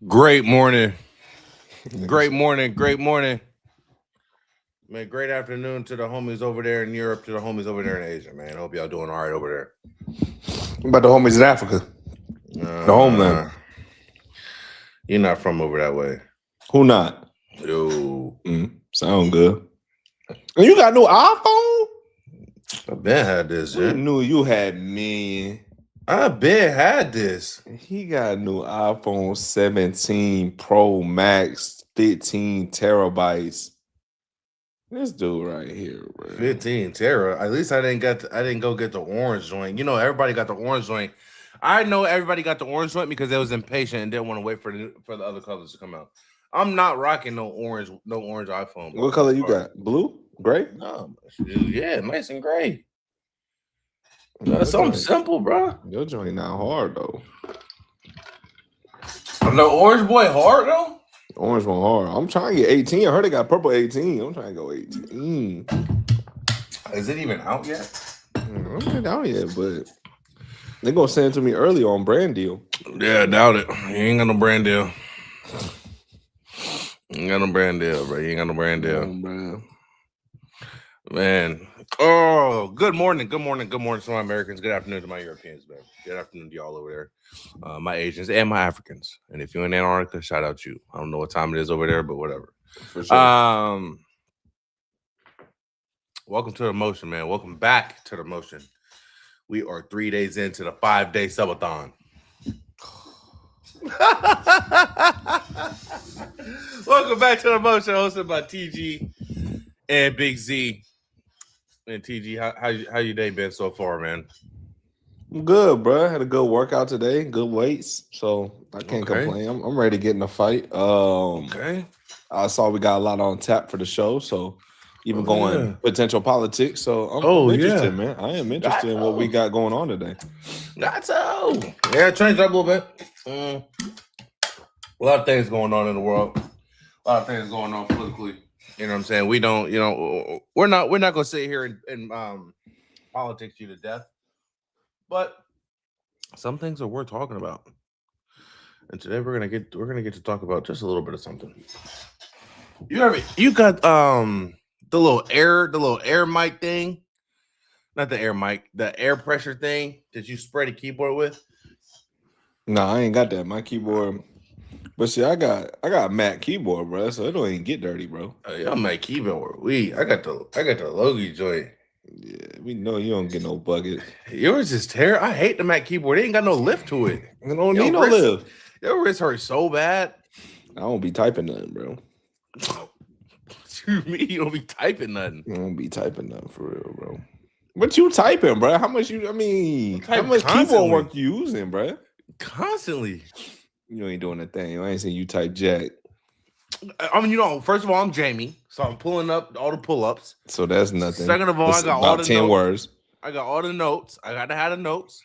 Great morning. Great morning. Great morning. Man, great afternoon to the homies over there in Europe, to the homies over there in Asia, man. Hope y'all doing all right over there. What about the homies in Africa? The homeland. You're not from over that way. Who not? Yo. Sound good. And you got a new iPhone? I've been had this, We yeah. knew you had me. I've been had this. He got a new iPhone 17 Pro Max, 15 terabytes. This dude right here, bro. 15 Tera. At least I didn't go get the orange joint. You know, everybody got the orange joint. I know everybody got the orange joint because they was impatient and didn't want to wait for the other colors to come out. I'm not rocking no orange iPhone. What color you got? Blue? Gray? No, yeah, nice and gray. That's something simple, bro. Your joint not hard though. The orange boy hard though. Orange one hard. I'm trying to get 18. I heard they got purple 18. I'm trying to go 18. Is it even out yet? I'm not out yet, but they're gonna send it to me early on brand deal. Yeah, I doubt it. You ain't got no brand deal. You ain't got no brand deal, bro. You ain't got no brand deal. Man. Oh, good morning. Good morning. Good morning to my Americans. Good afternoon to my Europeans, man. Good afternoon to y'all over there. My Asians and my Africans. And if you're in Antarctica, shout out to you. I don't know what time it is over there, but whatever. For sure. Welcome to the motion, man. Welcome back to the motion. We are 3 days into the 5-day subathon. Welcome back to the motion, hosted by TG and Big Z. And TG, how your day been so far, man? I'm good, bro. Had a good workout today, good weights, so I can't complain. I'm ready to get in a fight. I saw we got a lot on tap for the show, so even going potential politics. So I'm interested, man. I am interested in what we got going on today. Yeah, change up a little bit. A lot of things going on in the world. A lot of things going on politically. You know what I'm saying? We don't, we're not gonna sit here and politics you to death. But some things are worth talking about. And today we're gonna get to talk about just a little bit of something. You got the little air mic thing. Not the air mic, the air pressure thing that you spray the keyboard with. No, I ain't got that. My keyboard. But see, I got a Mac keyboard, bro. So it don't even get dirty, bro. Y'all Mac keyboard. I got the Logie joint. Yeah, we know you don't get no bucket. Yours is terrible. I hate the Mac keyboard. It ain't got no lift to it. It don't need no lift. Your wrist hurts so bad. I don't be typing nothing, bro. What you mean you don't be typing nothing? I don't be typing nothing for real, bro. What you typing, bro? How much keyboard work you using, bro? Constantly. You ain't doing a thing. I ain't saying you type jack. I mean, first of all, I'm Jamie, so I'm pulling up all the pull-ups. So that's nothing. Second of all, I got all the 10 notes. words. I got all the notes. I got to have the notes.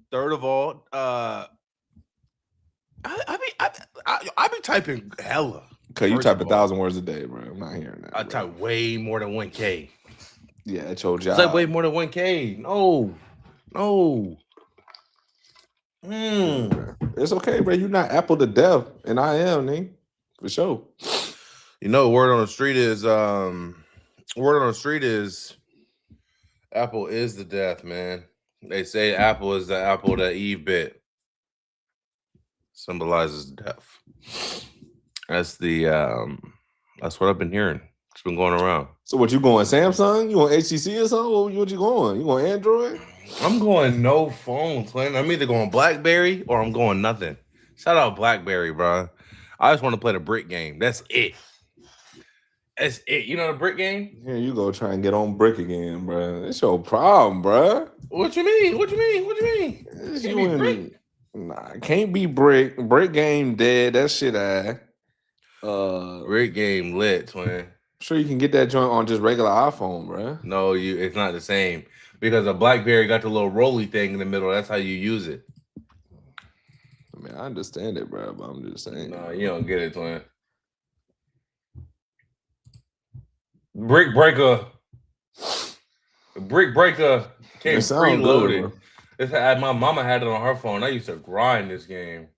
Third of all, I be typing hella. Okay, you type 1,000 words a day, bro. I'm not hearing that. I type way more than 1K. Yeah, it's your job. It's like way more than 1K. No. It's okay, bro. You're not Apple to death, and I am, nigga. For sure. Word on the street is Apple is the death, man. They say Apple is the apple that Eve bit. Symbolizes death. That's what I've been hearing. It's been going around. So what you going, Samsung? You want HTC or something? What you going? You going Android? I'm going no phone, Clint. I'm either going BlackBerry or I'm going nothing. Shout out BlackBerry, bro. I just want to play the brick game. That's it. That's it. You know the brick game? Yeah, you go try and get on brick again, bro. That's your problem, bro. What you mean? Can't be brick. Nah, can't be brick. Brick game dead. That shit brick game lit, twin. I'm sure you can get that joint on just regular iPhone, bro. No, it's not the same. Because a BlackBerry got the little rolly thing in the middle. That's how you use it. I mean, I understand it, bro, but I'm just saying. No, you don't get it, twin. Brick breaker came preloaded. My mama had it on her phone. I used to grind this game.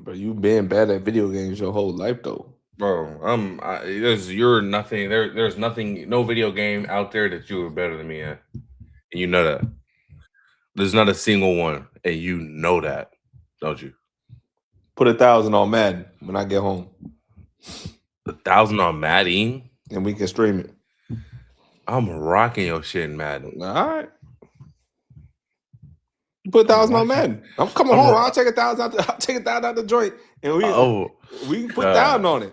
But you been bad at video games your whole life, though. Bro, you're nothing. There's nothing, no video game out there that you are better than me at, and you know that. There's not a single one, and you know that, don't you? Put 1,000 on Madden when I get home. 1,000 on Madden, and we can stream it. I'm rocking your shit in Madden. All right. You put 1,000 on Madden. I'm coming home. I'll take 1,000 out. I'll take 1,000 out the joint, and we can put 1,000 on it.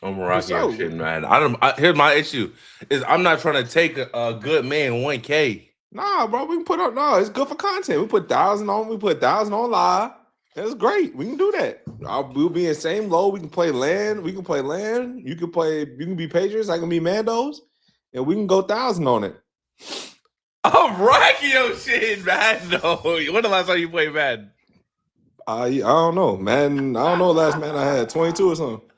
I'm rocking your shit, man. Here's my issue: is I'm not trying to take a good man 1K. Nah, bro, we can put on. No, it's good for content. We put 1,000 on. We put 1,000 on live. That's great. We can do that. We'll be in the same low. We can play land. We can play land. You can play. You can be Patriots. I can be Mandos, and we can go 1,000 on it. I'm rocking your shit, man. No, when the last time you played Madden? I don't know, man. I don't know. Last man I had 22 or something.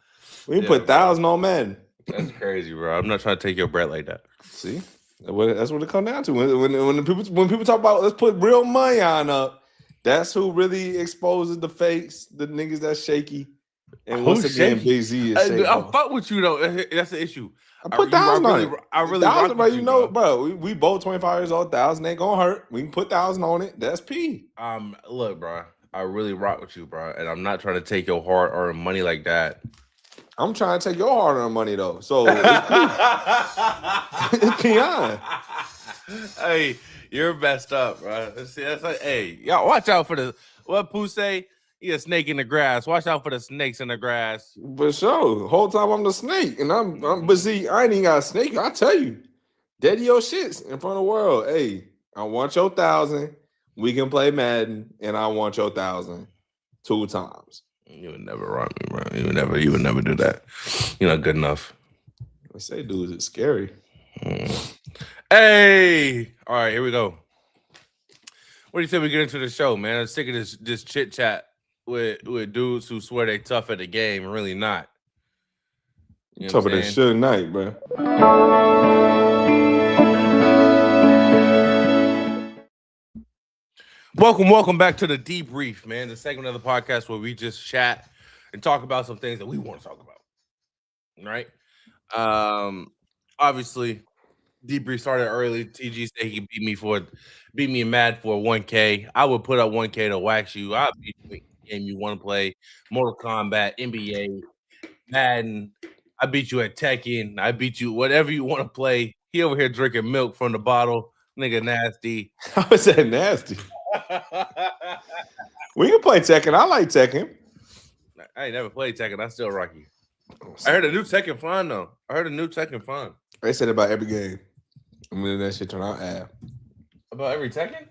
We can put 1,000 on Madden. That's crazy, bro. I'm not trying to take your bread like that. See, that's what it comes down to. When people talk about let's put real money on up, that's who really exposes the fakes, the niggas that's shaky. And once again, Big Z is shaky. I fuck with you though. That's the issue. I put 1,000 on it. I really 1,000, bro. You know, bro. We both 25 years old. 1,000 ain't gonna hurt. We can put 1,000 on it. That's P. Look, bro. I really rock with you, bro, and I'm not trying to take your hard-earned money like that. I'm trying to take your hard-earned money though, so it's beyond. Hey, you're messed up, bro. See, that's like, hey, y'all, watch out for what Pooh say. He a snake in the grass. Watch out for the snakes in the grass. For sure. The whole time I'm the snake, and but see, I ain't even got a snake. I tell you, daddy your shits in front of the world. Hey, I want your 1,000. We can play Madden, and I want your 1,000 2 times. You would never rock me, bro. You would never do that. You're not good enough. I say, dude, it's scary. Hey, all right, here we go. What do you say we get into the show, man? I'm sick of this chit chat with dudes who swear they tough at the game and really not. You know tougher than Suge Knight, bro. Welcome back to the Debrief, man. The segment of the podcast where we just chat and talk about some things that we want to talk about. Right? Obviously, Debrief started early. TG said he could beat me mad for 1K. I would put up 1K to wax you. I'll beat you in the game you want to play. Mortal Kombat, NBA, Madden. I beat you at Tekken. I beat you whatever you want to play. He over here drinking milk from the bottle. Nigga nasty. How is that nasty? We can play Tekken. I like Tekken. I ain't never played Tekken. I still rock you. I heard a new Tekken fun though. They said about every game. I mean, that shit turn out ass. About every Tekken?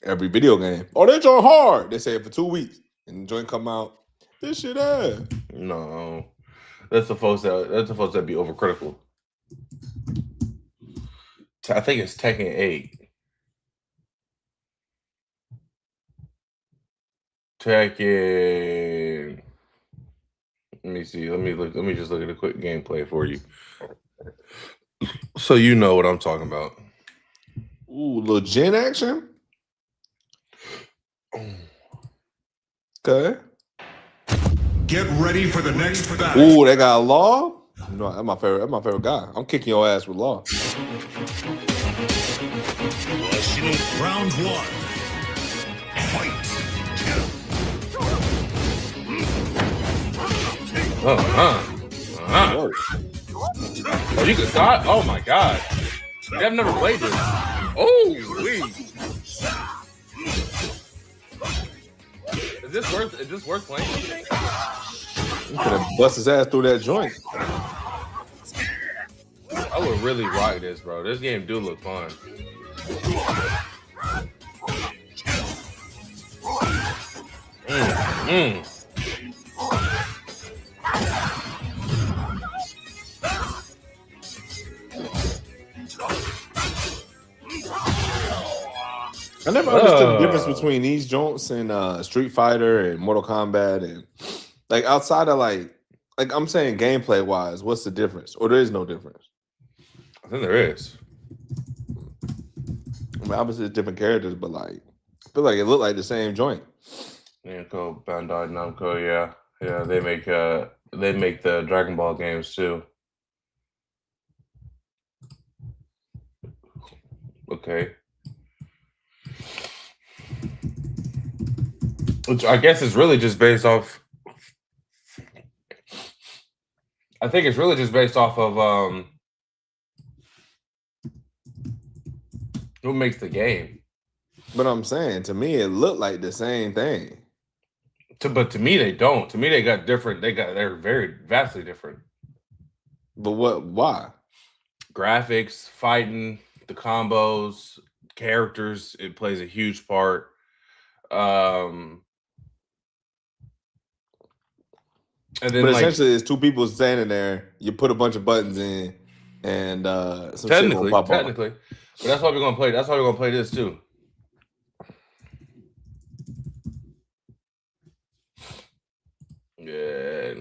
Every video game. Oh, they join hard. They say it for 2 weeks, and the joint come out. This shit ass. No, that's the folks that be overcritical. I think it's Tekken 8. Tekken. Let me see. Let me just look at a quick gameplay for you, so you know what I'm talking about. Ooh, little gen action. Okay. Get ready for the next battle. Ooh, they got Law. No, that's my favorite. That's my favorite guy. I'm kicking your ass with Law. Round 1. Fight. Oh, you can start? Oh my god. I've never played this. Oh, Is this worth playing? You could have bust his ass through that joint. I would really rock this, bro. This game do look fun. I never understood the difference between these joints and Street Fighter and Mortal Kombat, and like outside of like I'm saying gameplay wise, what's the difference? Or there is no difference? I think there is. I mean, obviously it's different characters, but like I feel like it looked like the same joint. Namco, Bandai Namco, yeah. Yeah, they make the Dragon Ball games too. Okay. Which I guess is really just based off. I think it's really just based off of who makes the game. But I'm saying, to me, it looked like the same thing. But to me, they don't. To me, they got different. They're very vastly different. But what? Why? Graphics, fighting, the combos, characters. It plays a huge part. And then, but essentially, it's two people standing there. You put a bunch of buttons in, and some shit will pop up. But that's why we're gonna play. That's why we're gonna play this too. Yeah.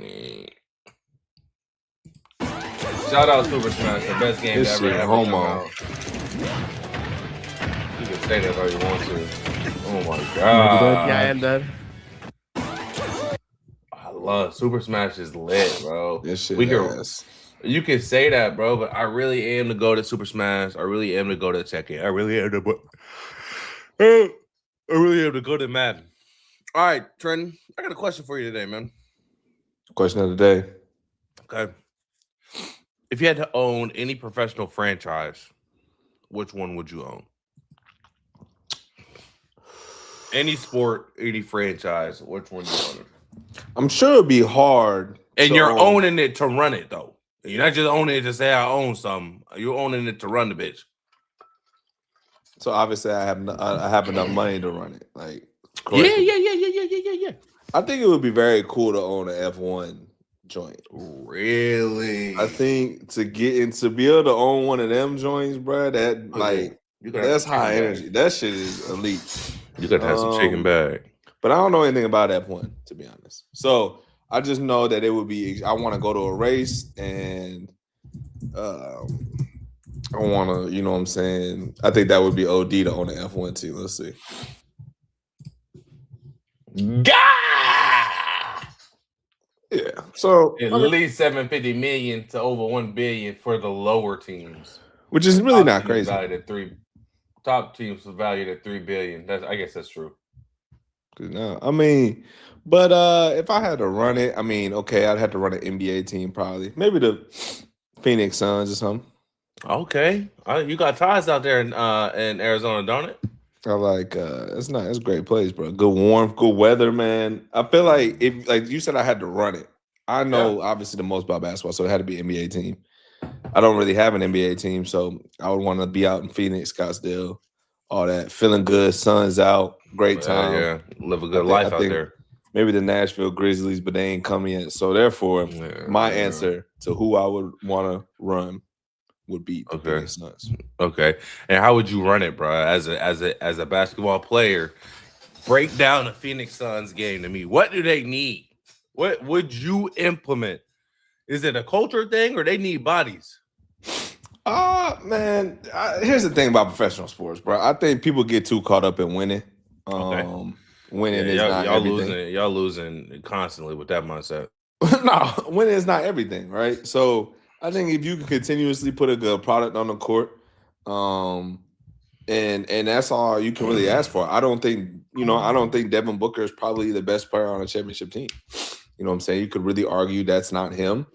Shout out Super Smash, the best game This ever. shit homo. You can say that all you want to. Oh my god. Yeah, I am dead. I love Super Smash is lit, bro. This shit You can say that, bro, but I really am to go to Super Smash. I really am to go to Tekken. I really am to go to Madden. All right, Trenton, I got a question for you today, man. Question of the day. Okay. If you had to own any professional franchise, which one would you own? Any sport, any franchise, which one do you own? I'm sure it'd be hard. And you're owning it to run it, though. You're not just owning it to say I own something. You're owning it to run the bitch. So obviously, I have enough money to run it. Like, yeah. I think it would be very cool to own an F1 joint. Really? I think to be able to own one of them joints, bro, that's high energy. That shit is elite. You got to have some chicken bag. But I don't know anything about F1, to be honest. So I just know that it would be. I want to go to a race, and I want to. You know what I'm saying? I think that would be OD to own an F1 team. Let's see. Yeah. So at least 750 million to over 1 billion for the lower teams, which is really not crazy. Top teams was valued at 3 billion. I guess that's true. No, I mean, but if I had to run it, I mean, okay, I'd have to run an NBA team probably, maybe the Phoenix Suns or something. Okay, you got ties out there in Arizona, don't it? I like it's a great place, bro. Good warmth, good weather, man. I feel like if like you said, I had to run it. I know obviously the most about basketball, so it had to be an NBA team. I don't really have an NBA team, so I would want to be out in Phoenix, Scottsdale, all that. Feeling good, sun's out, great time. Yeah, live a good life out there. Maybe the Nashville Grizzlies, but they ain't come yet. So therefore, my answer to who I would want to run would be the Phoenix Suns. Okay, and how would you run it, bro? As a basketball player, break down a Phoenix Suns game to me. What do they need? What would you implement? Is it a culture thing or they need bodies? Man, here's the thing about professional sports, bro. I think people get too caught up in winning. Winning is not everything. Y'all losing constantly with that mindset. No, winning is not everything, right? So I think if you can continuously put a good product on the court, and that's all you can really ask for. I don't think Devin Booker is probably the best player on a championship team. You know what I'm saying? You could really argue that's not him,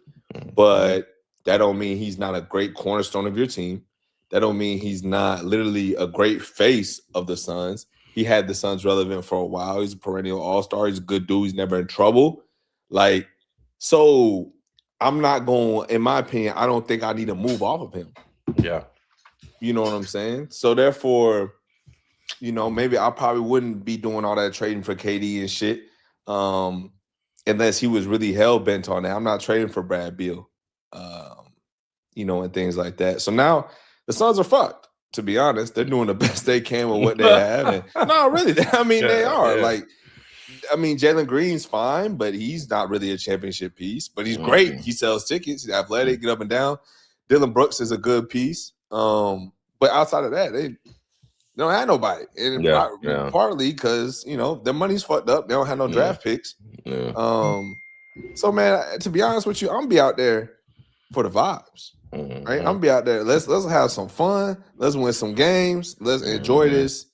but that don't mean he's not a great cornerstone of your team. That don't mean he's not literally a great face of the Suns. He had the Suns relevant for a while. He's a perennial all-star. He's a good dude. He's never in trouble. So I'm not going, in my opinion, I don't think I need to move off of him. Yeah. You know what I'm saying? So therefore, maybe I probably wouldn't be doing all that trading for KD and shit. Unless he was really hell-bent on that. I'm not trading for Brad Beal. And things like that. So now the Suns are fucked, to be honest. They're doing the best they can with what they have. And, no, really. I mean, they are. Yeah. Jalen Green's fine, but he's not really a championship piece. But he's great. He sells tickets. He's athletic, get up and down. Dylan Brooks is a good piece. But outside of that, they don't have nobody. And partly because, their money's fucked up. They don't have no draft picks. Yeah. So, man, to be honest with you, I'm gonna be out there for the vibes. Right? I'm gonna be out there. Let's have some fun. Let's win some games. Let's enjoy this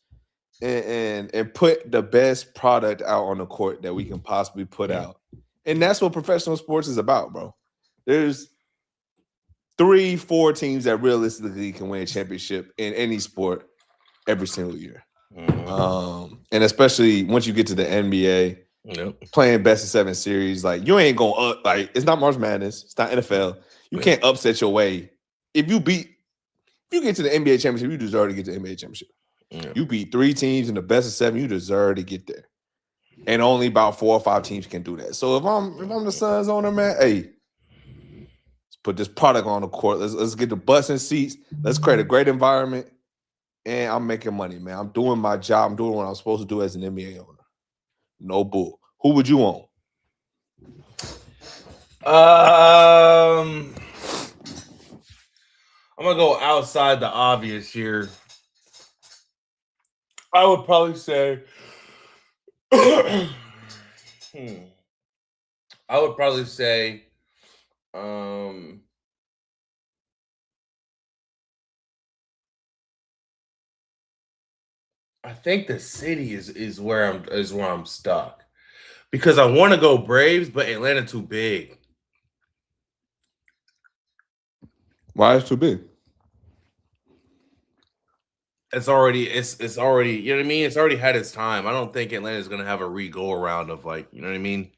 and put the best product out on the court that we can possibly put out. And that's what professional sports is about, bro. There's 3-4 teams that realistically can win a championship in any sport every single year. And especially once you get to the NBA, playing best of 7 series, like you ain't gonna like it's not March Madness, it's not NFL. You can't upset your way. If you get to the NBA championship, you deserve to get to the NBA championship. You beat 3 teams in the best of 7, you deserve to get there. And only about 4 or 5 teams can do that. So if I'm the Suns owner, man, hey, let's put this product on the court. Let's get the butts and seats. Let's create a great environment. And I'm making money, man. I'm doing my job. I'm doing what I'm supposed to do as an NBA owner. No bull. Who would you own? I'm gonna go outside the obvious here. I would probably say I would probably say I think the city is where I'm stuck. Because I want to go Braves, but Atlanta too big. Why is it too big? It's already, you know what I mean? It's already had its time. I don't think Atlanta's gonna have a re-go around of like, you know what I mean?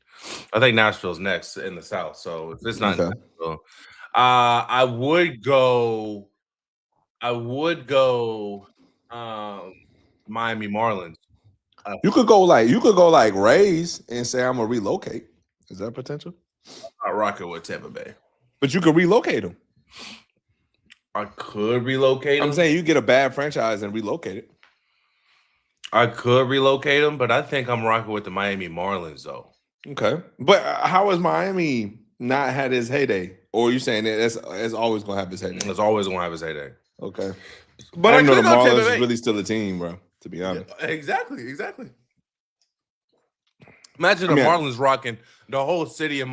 I think Nashville's next in the South. So if it's not Nashville, I would go Miami Marlins. You could go like Rays and say I'm gonna relocate. Is that potential? I rock it with Tampa Bay. But you could relocate them. I could relocate them. I'm saying you get a bad franchise and relocate it. I could relocate them, but I think I'm rocking with the Miami Marlins though. Okay. But how has Miami not had his heyday? Or are you saying that it's always gonna have his heyday? It's always gonna have his heyday. Okay. But I know the Marlins is really still a team, bro. To be honest. Yeah, exactly. Imagine the Marlins rocking the whole city of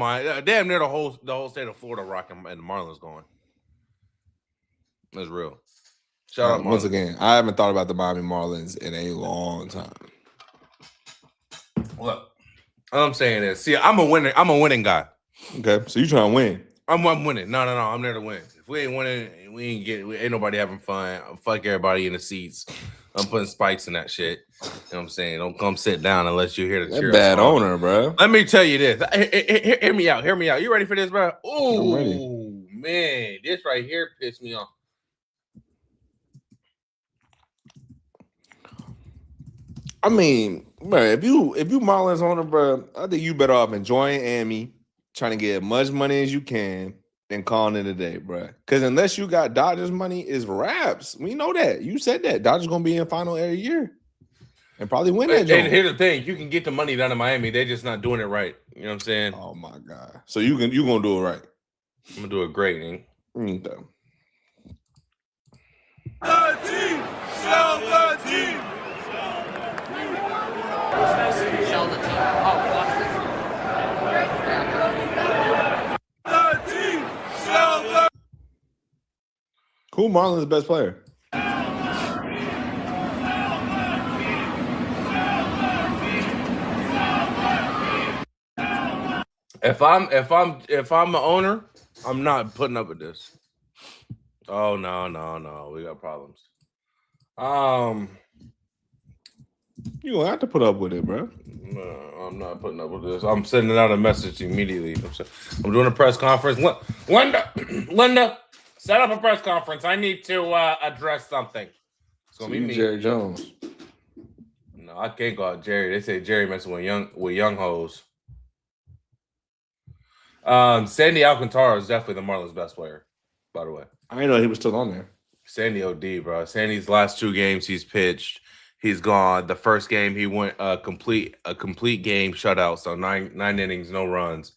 damn near the whole state of Florida rocking and the Marlins going. That's real. Shout out Marlins. Once again, I haven't thought about the Miami Marlins in a long time. Look, all I'm saying is, see, I'm a winning guy. Okay, so you trying to win? I'm winning. No, I'm there to win. If we ain't winning, ain't nobody having fun. Fuck everybody in the seats. I'm putting spikes in that shit. You know what I'm saying? Don't come sit down unless you hear the cheer. Bad owner, bro. Let me tell you this. Hear me out. You ready for this, bro? Oh man, this right here pissed me off. I mean, bro, if you Marlins owner, bro, I think you better off enjoying Amy, trying to get as much money as you can, than calling it a day, bro. Because unless you got Dodgers money, it's wraps. We know that. You said that Dodgers gonna be in final every year and probably win that. And here's the thing: you can get the money down in Miami. They're just not doing it right. You know what I'm saying? Oh my god! So you gonna do it right? I'm gonna do it great, man. Okay. Sell the team. Who Marlins' best player? If I'm the owner, I'm not putting up with this. Oh no, we got problems. You gonna have to put up with it, bro. No, I'm not putting up with this. I'm sending out a message immediately. I'm doing a press conference. Linda, set up a press conference. I need to address something. It's gonna be me. Jerry Jones. No, I can't go out Jerry. They say Jerry messing with young hoes. Sandy Alcantara is definitely the Marlins' best player, by the way. I didn't know he was still on there. Sandy OD, bro. Sandy's last 2 games he's pitched, he's gone. The first game he went a complete game shutout, so nine innings, no runs.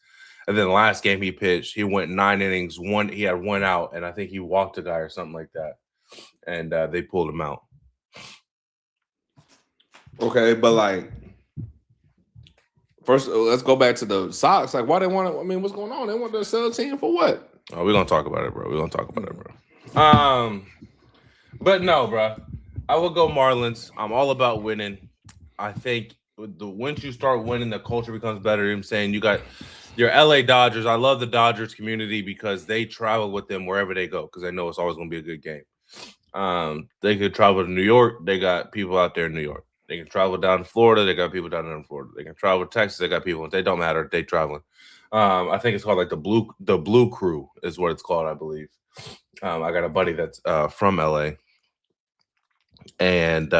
And then the last game he pitched, he went 9 innings, he had 1 out, and I think he walked a guy or something like that. And they pulled him out. Okay, but like First, let's go back to the Sox. Like, why they want to? I mean, what's going on? They want to sell a team for what? Oh, we're gonna talk about it, bro. But no, bro. I will go Marlins. I'm all about winning. I think once you start winning, the culture becomes better. You know what I'm saying? You got your LA Dodgers. I love the Dodgers community because they travel with them wherever they go because they know it's always going to be a good game. They could travel to New York. They got people out there in New York. They can travel down to Florida. They got people down there in Florida. They can travel to Texas. They got people. They don't matter. They traveling. I think it's called like the Blue Crew is what it's called, I believe. I got a buddy that's from LA, and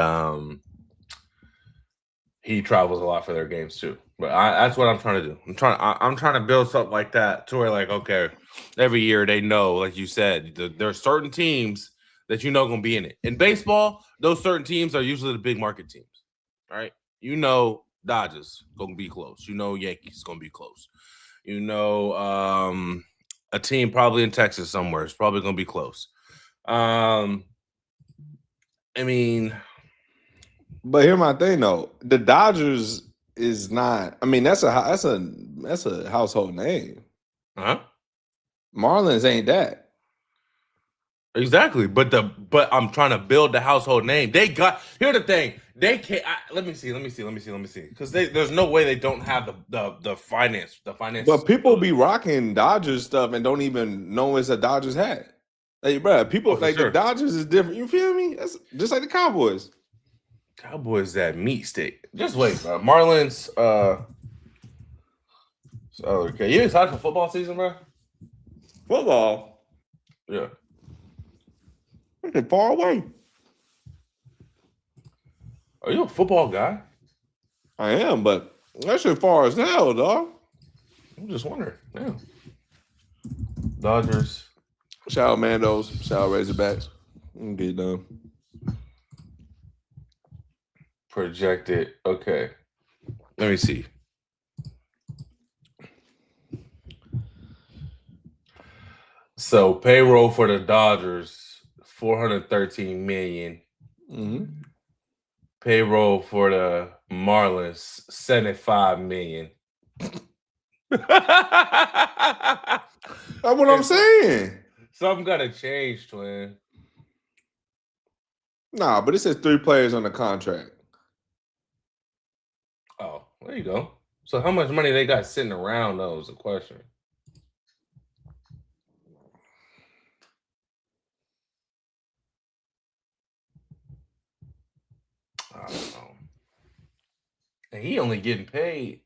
he travels a lot for their games too. But that's what I'm trying to do. I'm trying to build something like that to where, like, okay, every year they know, like you said, there are certain teams that you know going to be in it. In baseball, those certain teams are usually the big market teams, right? You know, Dodgers going to be close. You know, Yankees going to be close. You know, a team probably in Texas somewhere is probably going to be close. I mean, but here's my thing though: the Dodgers is not. I mean, that's a household name. Huh? Marlins ain't that. Exactly, but I'm trying to build the household name. They got here's the thing. They can't. Let me see. Because there's no way they don't have the finance. But people be rocking Dodgers stuff and don't even know it's a Dodgers hat. Like, bro, people like the Dodgers is different. You feel me? That's just like the Cowboys. Cowboys that meat stick. Just wait, bro. Marlins. Okay, you excited for football season, bro? Football. Yeah. It's far away. Are you a football guy? I am, but that shit far as hell, dog. I'm just wondering. Yeah. Dodgers. Shout out Mandos. Shout out Razorbacks. Get done. Projected. Okay. Let me see. So payroll for the Dodgers, $413 million. Mm-hmm. Payroll for the Marlins, $75 million. That's what I'm saying. Something gotta change, twin. Nah, but it says 3 players on the contract. Oh, there you go. So how much money they got sitting around, though, is the question. I don't know. And he only getting paid.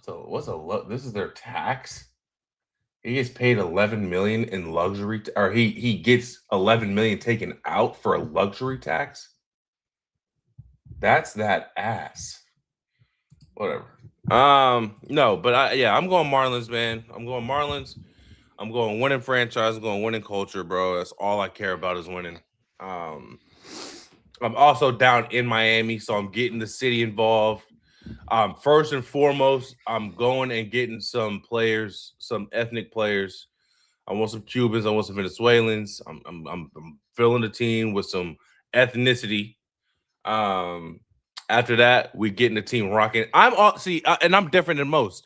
This is their tax? He gets paid $11 million in luxury, or he gets $11 million taken out for a luxury tax. That's that ass. Whatever. No, but I'm going Marlins, man. I'm going Marlins. I'm going winning franchise. I'm going winning culture, bro. That's all I care about is winning. I'm also down in Miami, so I'm getting the city involved. First and foremost, I'm going and getting some players, some ethnic players. I want some Cubans. I want some Venezuelans. I'm filling the team with some ethnicity. After that, we getting the team rocking. And I'm different than most.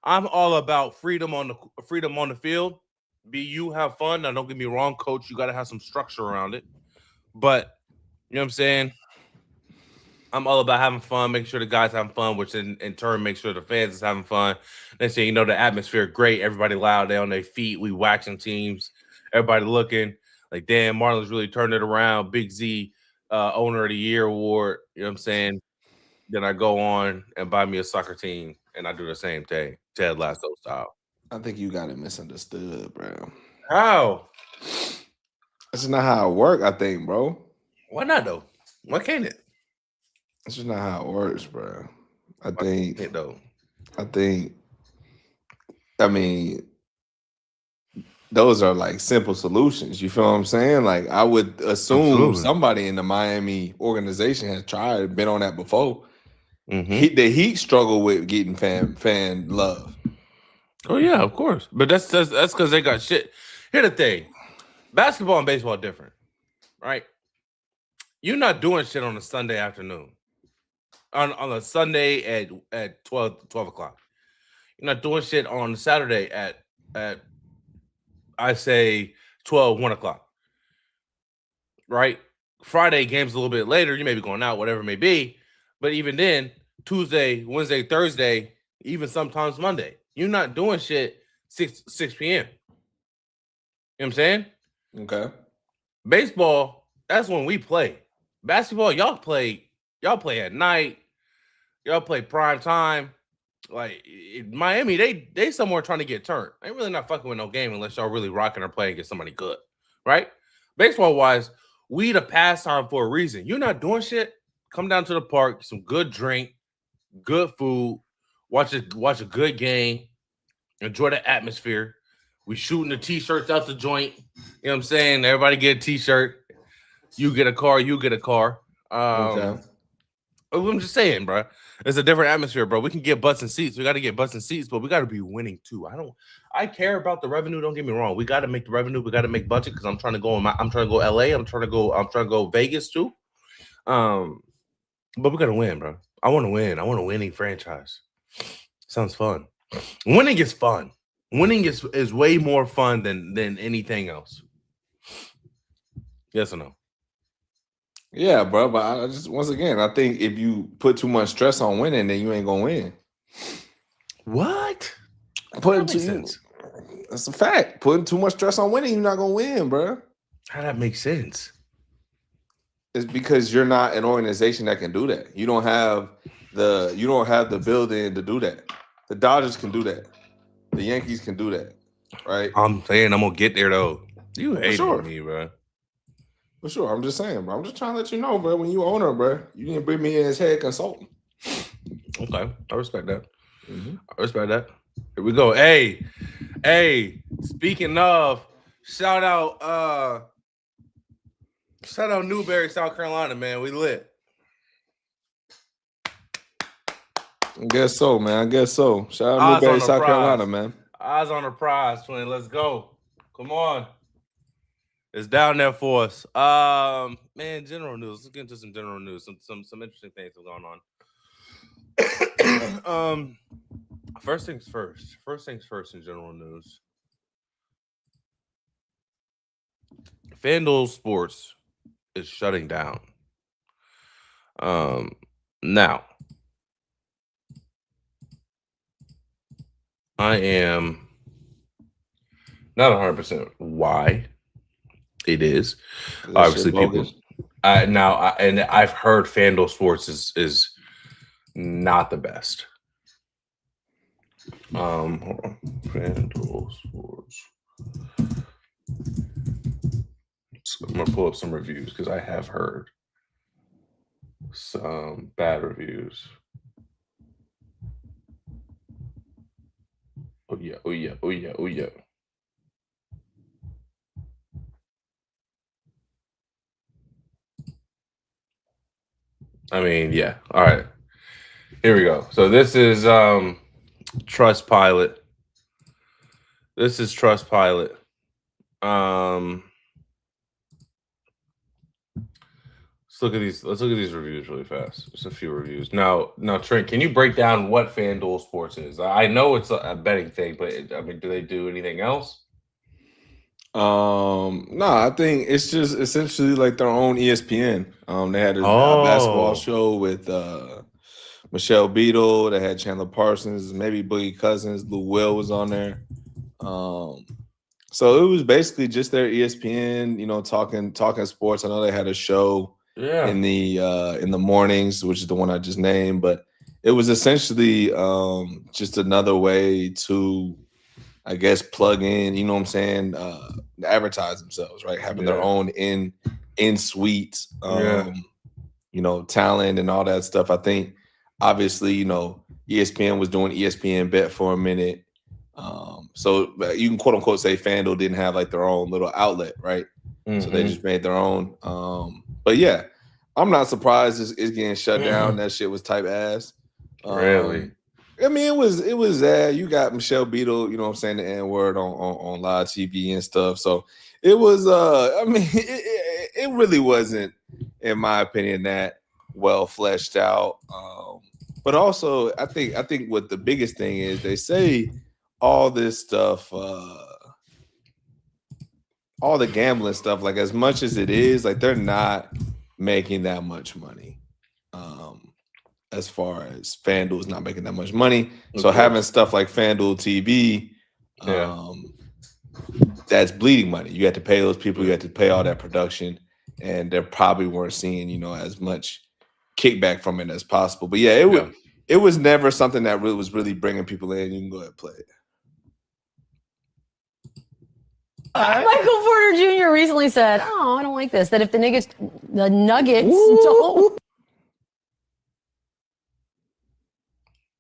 I'm all about freedom on the field. You have fun. Now, don't get me wrong, coach. You got to have some structure around it. But you know what I'm saying? I'm all about having fun, making sure the guys having fun, which in turn makes sure the fans is having fun. Next thing you know, the atmosphere great. Everybody loud. They on their feet. We waxing teams. Everybody looking like, damn, Marlins really turned it around. Big Z, owner of the year award. You know what I'm saying? Then I go on and buy me a soccer team, and I do the same thing, Ted Lasso style. I think you got it misunderstood, bro. How? That's not how it works, I think, bro. Why not, though? Why can't it? That's just not how it works, bro. I mean, those are like simple solutions. You feel what I'm saying? Like, I would assume somebody in the Miami organization has tried, been on that before. Mm-hmm. The Heat struggle with getting fan love. Oh yeah, of course. But that's because they got shit. Here's the thing: basketball and baseball are different, right? You're not doing shit on a Sunday afternoon. on a Sunday at 12 o'clock. You're not doing shit on Saturday at I say 1 o'clock. Right? Friday game's a little bit later. You may be going out, whatever it may be. But even then, Tuesday, Wednesday, Thursday, even sometimes Monday, you're not doing shit 6 p.m. You know what I'm saying? Okay. Baseball, that's when we play. Basketball, y'all play at night. Y'all play prime time. Like in Miami, they somewhere trying to get turned. They really not fucking with no game unless y'all really rocking or playing against somebody good, right? Baseball wise, we the pastime for a reason. You're not doing shit. Come down to the park, some good drink, good food, watch a good game, enjoy the atmosphere. We shooting the t-shirts out the joint. You know what I'm saying? Everybody get a t-shirt. You get a car. Okay. I'm just saying, bro. It's a different atmosphere, bro. We can get butts and seats. We got to get butts and seats, but we got to be winning too. I care about the revenue. Don't get me wrong. We got to make the revenue. We got to make budget because I'm trying to go LA. I'm trying to go Vegas too. But we got to win, bro. I want to win. I want a winning franchise. Sounds fun. Winning is fun. Winning is way more fun than anything else. Yes or no? Yeah, bro. But I just once again, I think if you put too much stress on winning, then you ain't gonna win. What? That's a fact. Putting too much stress on winning, you're not gonna win, bro. How that make sense? It's because you're not an organization that can do that. You don't have the building to do that. The Dodgers can do that. The Yankees can do that, right? I'm saying I'm gonna get there though. You hate me, bro. For sure. I'm just saying, bro. I'm just trying to let you know, bro. When you owner, bro, you didn't bring me in as head consultant. Okay, I respect that. Mm-hmm. I respect that. Here we go. Hey. Speaking of, shout out Newberry, South Carolina, man. We lit. I guess so, man. Shout out Newberry, South Carolina, man. Eyes on the prize, twin. Let's go. Come on. It's down there for us. Man, general news. Let's get into some general news. Some interesting things have gone on. First things first in general news. FanDuel Sports is shutting down. Now I am not 100% why it is. Obviously, people. I've heard FanDuel Sports is not the best. Hold on. FanDuel Sports. So I'm gonna pull up some reviews because I have heard some bad reviews. Oh yeah. I mean, yeah. All right. Here we go. So this is Trustpilot. Let's look at these reviews really fast. Just a few reviews. Now, Trent, can you break down what FanDuel Sports is? I know it's a betting thing, but I mean, do they do anything else? No, I think it's just essentially like their own ESPN. They had a basketball show with Michelle Beadle. They had Chandler Parsons, maybe Boogie Cousins. Lou Will was on there. So it was basically just their ESPN, talking sports. I know they had a show in the mornings, which is the one I just named, but it was essentially just another way to, I guess, plug in, advertise themselves, right? Having their own in-suite, talent and all that stuff. I think, obviously, ESPN was doing ESPN Bet for a minute. So you can quote unquote say FanDuel didn't have like their own little outlet, right? Mm-hmm. So they just made their own. But yeah, I'm not surprised it's getting shut down. That shit was type ass. Really? I mean, it was you got Michelle Beadle, the N-word on live TV and stuff. So it was it really wasn't, in my opinion, that well fleshed out. But also, I think what the biggest thing is, they say all this stuff, all the gambling stuff, like as much as it is, like they're not making that much money. As far as FanDuel's not making that much money, so having stuff like FanDuel TV, that's bleeding money. You had to pay those people, you had to pay all that production, and they probably weren't seeing, as much kickback from it as possible. But it was never something that was really bringing people in. You can go ahead and play it. Michael Porter Jr. recently said, "Oh, I don't like this. That if the Nuggets don't."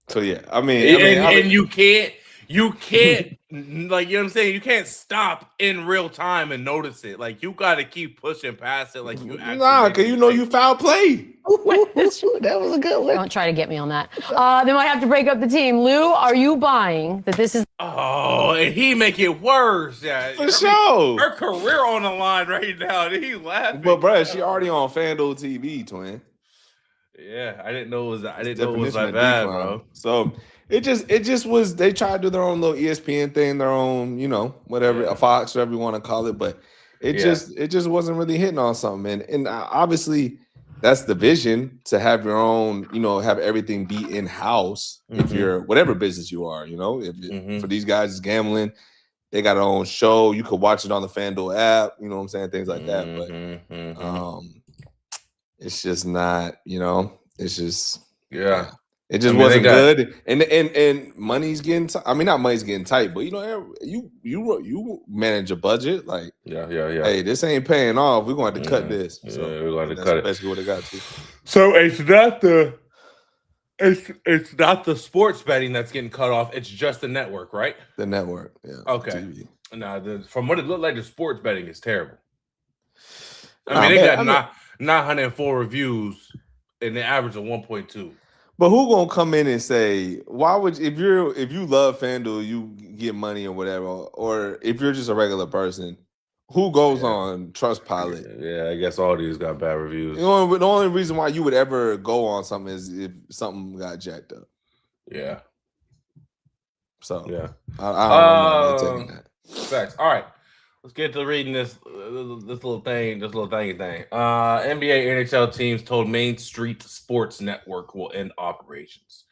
So yeah, I mean, you can't, like, you know what I'm saying? You can't stop in real time and notice it. Like, you got to keep pushing past it. Like, you because you foul play. That was a good one. Don't try to get me on that. They might have to break up the team. Lou, are you buying that this is? Oh, and he make it worse. Yeah, for sure. Her career on the line right now. And he laughing. But bruh, she already on FanDuel TV, twin. Yeah, I didn't know it was. I didn't know it was like that, bro. So it just was. They tried to do their own little ESPN thing, their own, whatever, a Fox, whatever you want to call it. But it just wasn't really hitting on something. And obviously, that's the vision, to have your own, have everything be in house. If you're whatever business you are, for these guys, it's gambling. They got their own show. You could watch it on the FanDuel app. You know what I'm saying? Things like that. But it's just not, it's just it just wasn't good. And money's getting not money's getting tight, but you manage a budget, like hey, this ain't paying off. We're going to cut this. So we're going to cut it. Basically what it got to. So it's not the sports betting that's getting cut off. It's just the network, right? The network, yeah. Okay. TV. Now, from what it looked like, the sports betting is terrible. I mean, they got 904 reviews and the average of 1.2. But who gonna come in and say, why would if you love FanDuel, you get money or whatever, or if you're just a regular person, who goes on Trustpilot? Yeah, I guess all these got bad reviews. The only reason why you would ever go on something is if something got jacked up. Yeah. So I don't know. Taking that. Facts. All right. Let's get to reading this little thingy thing. NBA, NHL teams told Main Street Sports Network will end operations.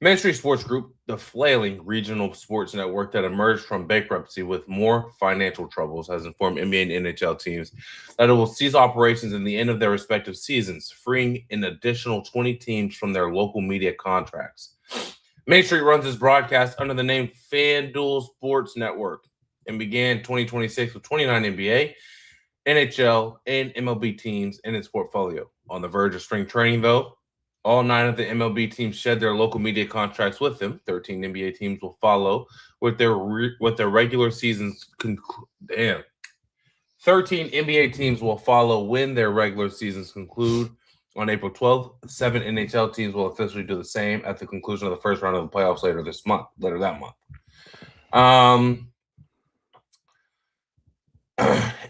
Main Street Sports Group, the flailing regional sports network that emerged from bankruptcy with more financial troubles, has informed NBA and NHL teams that it will cease operations in the end of their respective seasons, freeing an additional 20 teams from their local media contracts. Main Street runs its broadcast under the name FanDuel Sports Network and began 2026 with 29 NBA, NHL, and MLB teams in its portfolio. On the verge of spring training, though, all 9 of the MLB teams shed their local media contracts with them. 13 NBA teams will follow with their regular seasons. 13 NBA teams will follow when their regular seasons conclude on April 12th. 7 NHL teams will officially do the same at the conclusion of the first round of the playoffs later that month.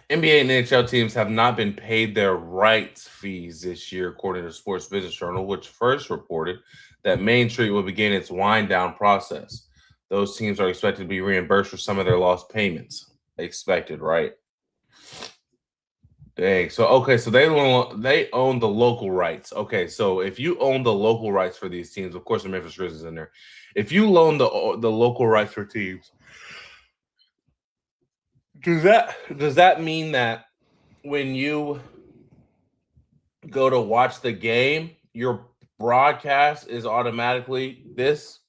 NBA and NHL teams have not been paid their rights fees this year, according to Sports Business Journal, which first reported that Main Street will begin its wind down process. Those teams are expected to be reimbursed for some of their lost payments. Expected, right? Dang. So they own the local rights. Okay, so if you own the local rights for these teams, of course the Memphis Grizzlies in there. If you loan the local rights for teams, does that mean that when you go to watch the game, your broadcast is automatically this?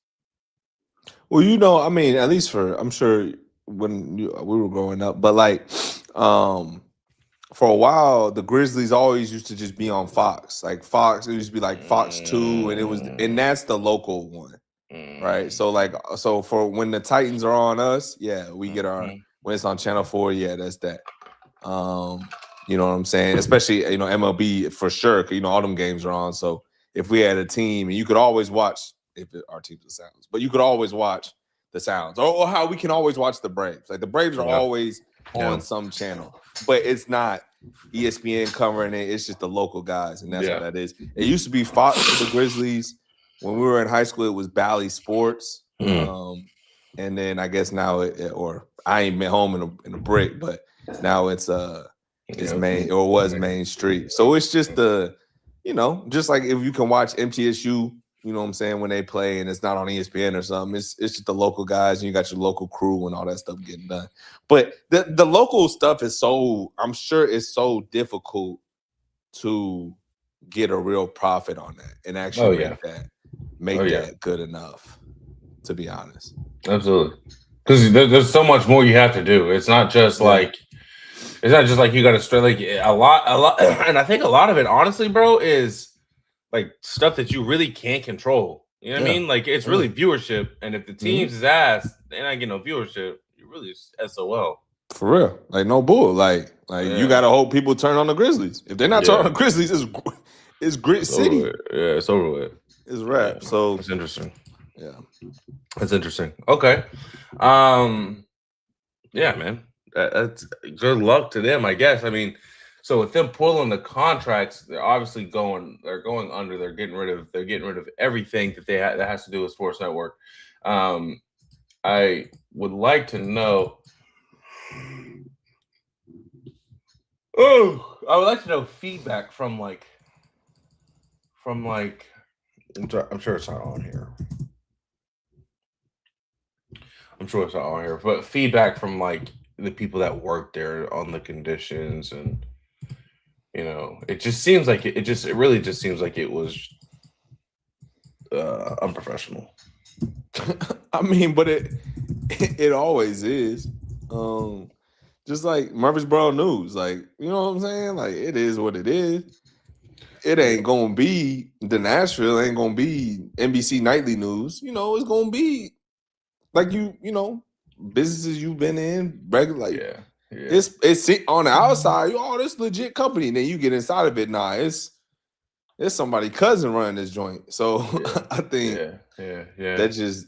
Well, at least I'm sure when we were growing up, but like for a while, the Grizzlies always used to just be on Fox. Like Fox, it used to be like Fox 2, and that's the local one. Right. So for when the Titans are on us, we get our when it's on Channel 4, that's that. You know what I'm saying? Especially, MLB for sure, because all them games are on. So if we had a team, and you could always watch our team's the Sounds, but you could always watch the Sounds, or how we can always watch the Braves. Like the Braves are always on some channel, but it's not ESPN covering it. It's just the local guys, and that's what that is. It used to be Fox for the Grizzlies. When we were in high school, it was Bally Sports. And then I guess now or I ain't been home in a brick, but now it's Main or was Main Street. So it's just just like if you can watch MTSU, you know what I'm saying, when they play and it's not on ESPN or something, it's just the local guys and you got your local crew and all that stuff getting done. But the local stuff is I'm sure it's so difficult to get a real profit on that and actually make that good enough, to be honest. Absolutely. Because there's so much more you have to do. It's not just like you got to straight like a lot, and I think a lot of it, honestly, bro, is like stuff that you really can't control. You know what I mean? Like it's really viewership, and if the team's is ass, they're not getting no viewership. You really SOL. For real, like no bull. Like you gotta hope people turn on the Grizzlies. If they're not turning on the Grizzlies, it's Grit City. It's over with. It's rap. So it's interesting. Yeah, that's interesting. Okay, yeah, man. That's good luck to them, I guess. I mean, so with them pulling the contracts, they're obviously going under. They're getting rid of everything that has to do with Sports Network. I would like to know. Oh, I would like to know feedback from I'm sure it's not on here. I'm sure it's not on here, but feedback from the people that work there on the conditions, and it just seems like it really just seems like it was unprofessional. I mean, but it always is. Just like Murfreesboro News, like, you know what I'm saying? Like, it is what it is. It ain't gonna be the Nashville, ain't gonna be NBC Nightly News. It's gonna be like businesses you've been in, regular. Like, it's on the outside. This legit company. And then you get inside of it. Nah, it's somebody cousin running this joint. So I think that just,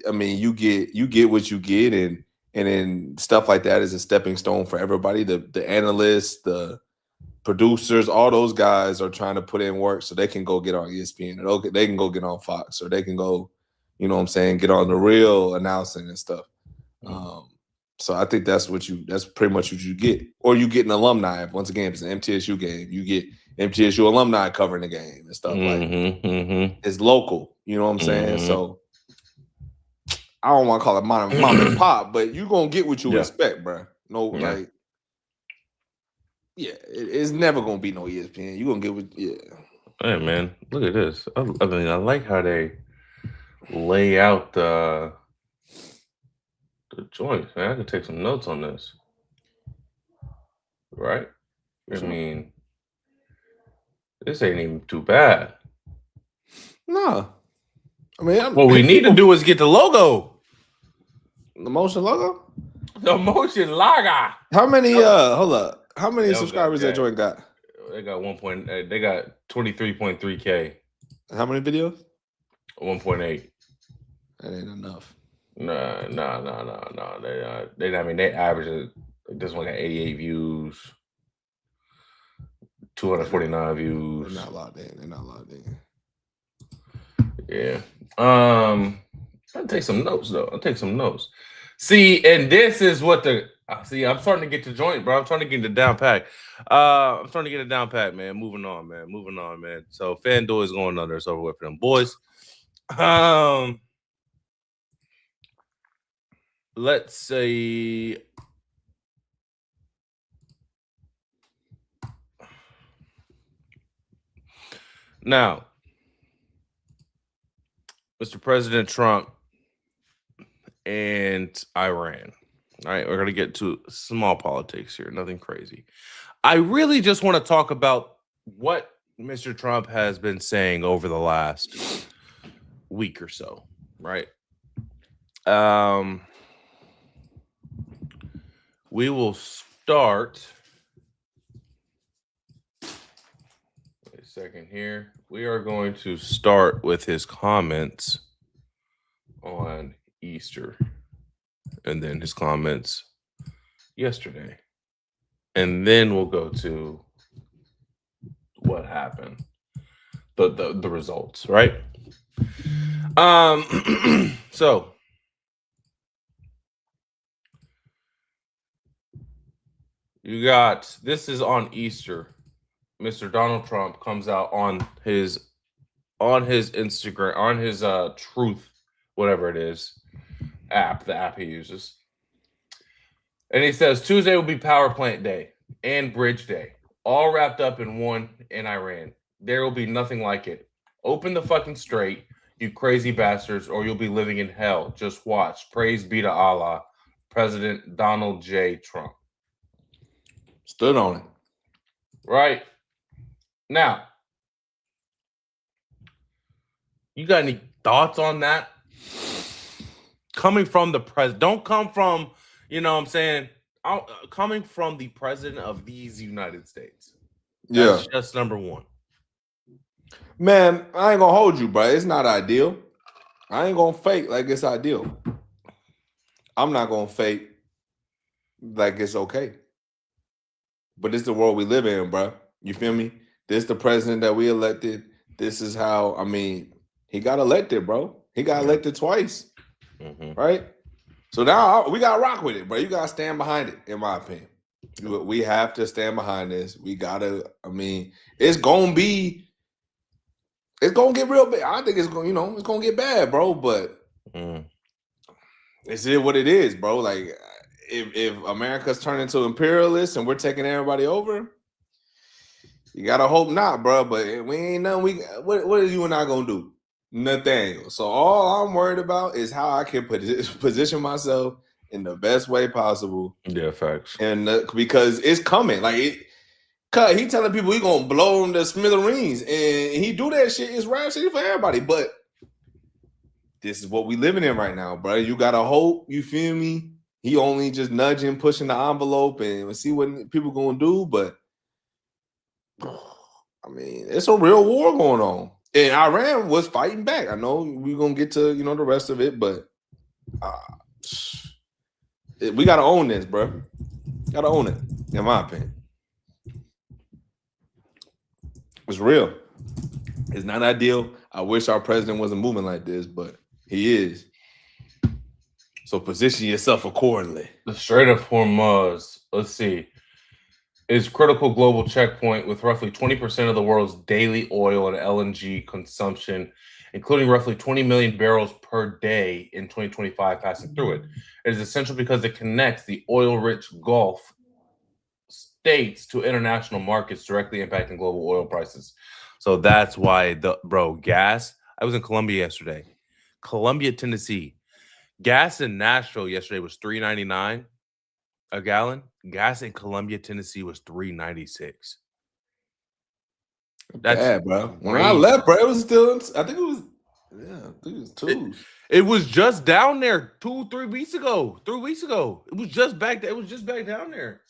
I mean, you get what you get, and then stuff like that is a stepping stone for everybody. The analysts, the producers, all those guys are trying to put in work so they can go get on ESPN, or they can go get on Fox, or they can go, you know what I'm saying, get on the real announcing and stuff. So I think that's pretty much what you get. Or you get an alumni. Once again, if it's an MTSU game, you get MTSU alumni covering the game and stuff it's local. You know what I'm saying? So I don't want to call it mom and pop, but you're going to get what you expect, bro. It's never going to be no ESPN. You're going to get what, Hey, man, look at this. I mean, I like how they lay out the joints, man. I could take some notes on this. Right? I mean, this ain't even too bad. No. I mean, what we need to do is get the logo. The motion logo? The motion logo. How many hold up. How many subscribers that joint got? They got they got 23.3K. How many videos? 1.8. That ain't enough. No. They I mean, they average this one got 88 views, 249 views. They're not locked in. Yeah. I'll take some notes though. See, and this is what I'm starting to get to joint, bro. I'm starting to get the down pat. Man. Moving on, man. So FanDuel is going under. It's over with for them boys. Let's say now, Mr. President Trump and Iran. All right, we're going to get to small politics here, nothing crazy. I really just want to talk about what Mr. Trump has been saying over the last week or so, right? We will start. Wait a second here. We are going to start with his comments on Easter, and then his comments yesterday. and then we'll go to what happened, the results, right? So you got, this is on Easter. Mr. Donald Trump comes out on his Instagram, on his Truth, whatever it is, the app he uses. And he says Tuesday will be Power Plant Day and Bridge Day, all wrapped up in one in Iran. There will be nothing like it. Open the fucking straight, you crazy bastards, or you'll be living in hell. Just watch. Praise be to Allah. President Donald J. Trump. Stood on it. Right. Now, you got any thoughts on that? Coming from the president, don't come from, you know what I'm saying, coming from the president of these United States. That's just number one. Man, I ain't gonna hold you, bro. It's not ideal. I ain't gonna fake like it's ideal. I'm not gonna fake like it's okay. But it's the world we live in, bro. You feel me? This the president that we elected. This is how, I mean, he got elected, bro. He got elected twice. Right? So now we gotta rock with it, bro. You gotta stand behind it, in my opinion. We have to stand behind this. We gotta, I mean, it's gonna get real bad. I think it's gonna, it's gonna get bad, bro. But it's what it is, bro. Like, if America's turning into imperialists and we're taking everybody over, you gotta hope not, bro. But we ain't nothing. What are you and I gonna do? Nathaniel. So all I'm worried about is how I can position myself in the best way possible. Yeah, facts. And because it's coming, like he telling people he gonna blow them to smithereens, and he do that shit. It's rhapsody for everybody, but this is what we living in right now, bro. You gotta hope. You feel me? He only just nudging, pushing the envelope, and we'll see what people gonna do. But I mean, it's a real war going on. And Iran was fighting back. I know we're going to get to, the rest of it, but we got to own this, bro. Got to own it, in my opinion. It's real. It's not ideal. I wish our president wasn't moving like this, but he is. So position yourself accordingly. The Strait of Hormuz, let's see, is critical global checkpoint with roughly 20% of the world's daily oil and LNG consumption, including roughly 20 million barrels per day in 2025 passing through it. It is essential because it connects the oil-rich Gulf states to international markets, directly impacting global oil prices. So that's why gas. I was in Columbia yesterday. Columbia, Tennessee. Gas in Nashville yesterday was $3.99 a gallon. Gas in Columbia, Tennessee was $3.96. That's bad, bro. When I left, bro, it was still, I think it was 2. It was just down there 3 weeks ago. 3 weeks ago. It was just back down there.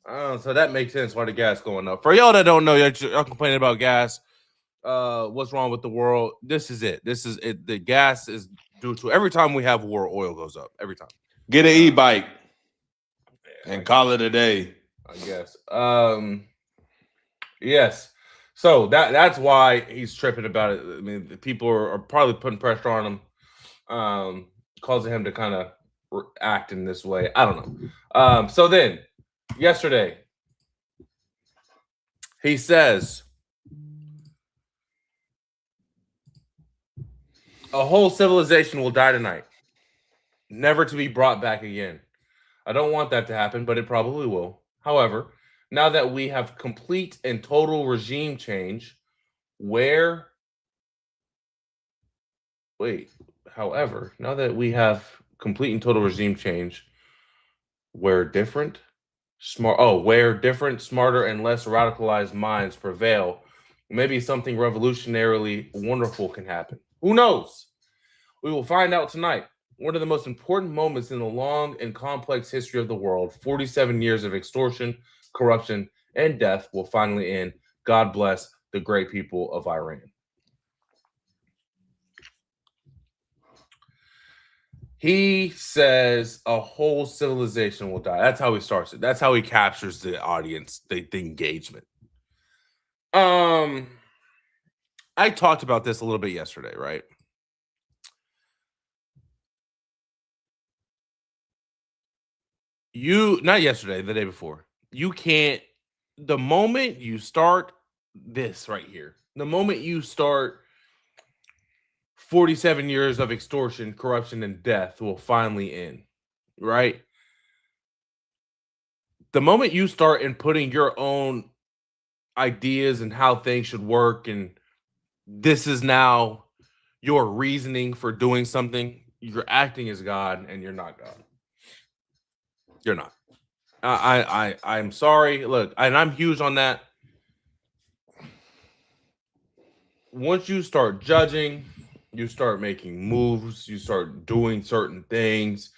So that makes sense why the gas going up. For y'all that don't know, y'all complaining about gas. What's wrong with the world? This is it. This is it. The gas is due to every time we have war, oil goes up. Every time. Get an e-bike. And call it a day, I guess. Yes. So that's why he's tripping about it. I mean, people are probably putting pressure on him, causing him to kind of act in this way. I don't know. So then, yesterday, he says a whole civilization will die tonight, never to be brought back again. I don't want that to happen, but it probably will. However, now that we have complete and total regime change, now that we have complete and total regime change, where different, smarter, and less radicalized minds prevail, maybe something revolutionarily wonderful can happen. Who knows? We will find out tonight. One of the most important moments in the long and complex history of the world, 47 years of extortion, corruption, and death will finally end. God bless the great people of Iran. He says a whole civilization will die. That's how he starts it. That's how he captures the audience, the engagement. I talked about this a little bit yesterday, right? Not yesterday, the day before. You can't, the moment you start this right here, the moment you start 47 years of extortion, corruption, and death will finally end, right? The moment you start inputting your own ideas and how things should work, and this is now your reasoning for doing something, you're acting as God, and you're not God. You're not. I'm sorry. Look, and I'm huge on that. Once you start judging, you start making moves, you start doing certain things,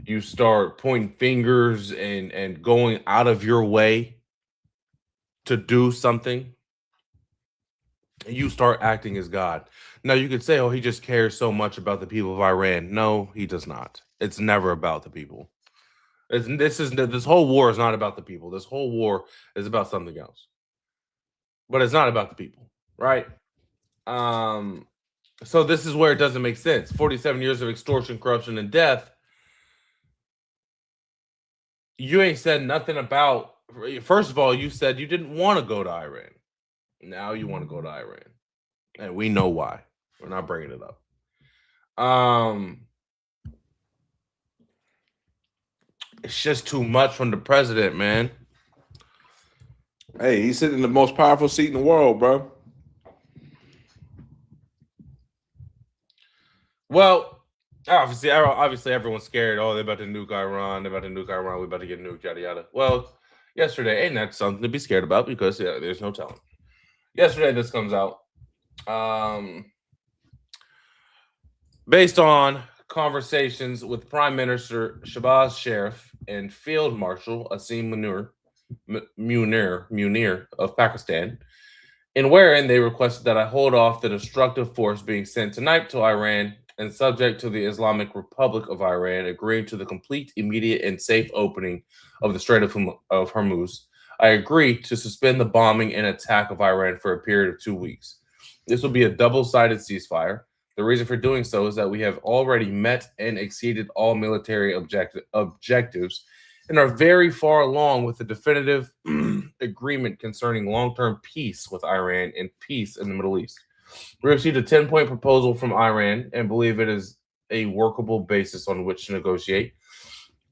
you start pointing fingers and going out of your way to do something, you start acting as God. Now you could say, oh, he just cares so much about the people of Iran. No, he does not. It's never about the people. This whole war is not about the people. This whole war is about something else. But it's not about the people, right? So this is where it doesn't make sense. 47 years of extortion, corruption, and death. You ain't said nothing about. First of all, you said you didn't want to go to Iran. Now you want to go to Iran, and we know why. We're not bringing it up. It's just too much from the president, man. Hey, he's sitting in the most powerful seat in the world, bro. Well, obviously everyone's scared. Oh, they're about to nuke Iran. They're about to nuke Iran. We're about to get nuked, yada, yada. Well, yesterday, and that's something to be scared about because there's no telling. Yesterday, this comes out. Based on conversations with Prime Minister Shahbaz Sharif and Field Marshal Asim Munir of Pakistan, in wherein they requested that I hold off the destructive force being sent tonight to Iran and subject to the Islamic Republic of Iran agreeing to the complete, immediate, and safe opening of the Strait of Hormuz. I agree to suspend the bombing and attack of Iran for a period of 2 weeks. This will be a double-sided ceasefire. The reason for doing so is that we have already met and exceeded all military objectives and are very far along with the definitive agreement concerning long-term peace with Iran and peace in the Middle East. We received a 10-point proposal from Iran and believe it is a workable basis on which to negotiate.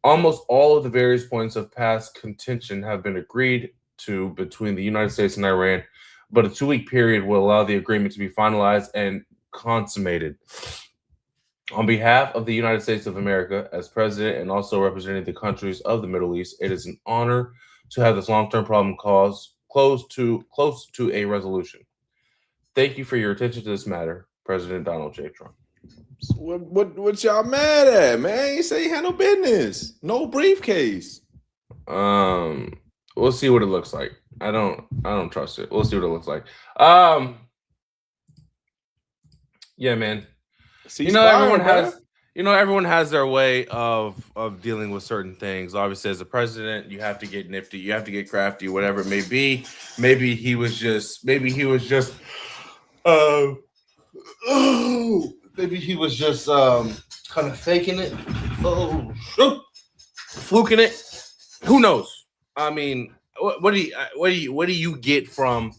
Almost all of the various points of past contention have been agreed to between the United States and Iran, but a 2-week period will allow the agreement to be finalized and consummated. On behalf of the United States of America, as president and also representing the countries of the Middle East, it is an honor to have this long-term problem close to a resolution. Thank you for your attention to this matter, President Donald J. Trump. What y'all mad at, man? You say you had no business, no briefcase. We'll see what it looks like. I don't trust it. We'll see what it looks like. Yeah, man. Everyone has their way of dealing with certain things. Obviously, as a president, you have to get nifty, you have to get crafty, whatever it may be. Maybe he was just maybe he was just kind of faking it. Fluking it. Who knows? I mean, what do you get from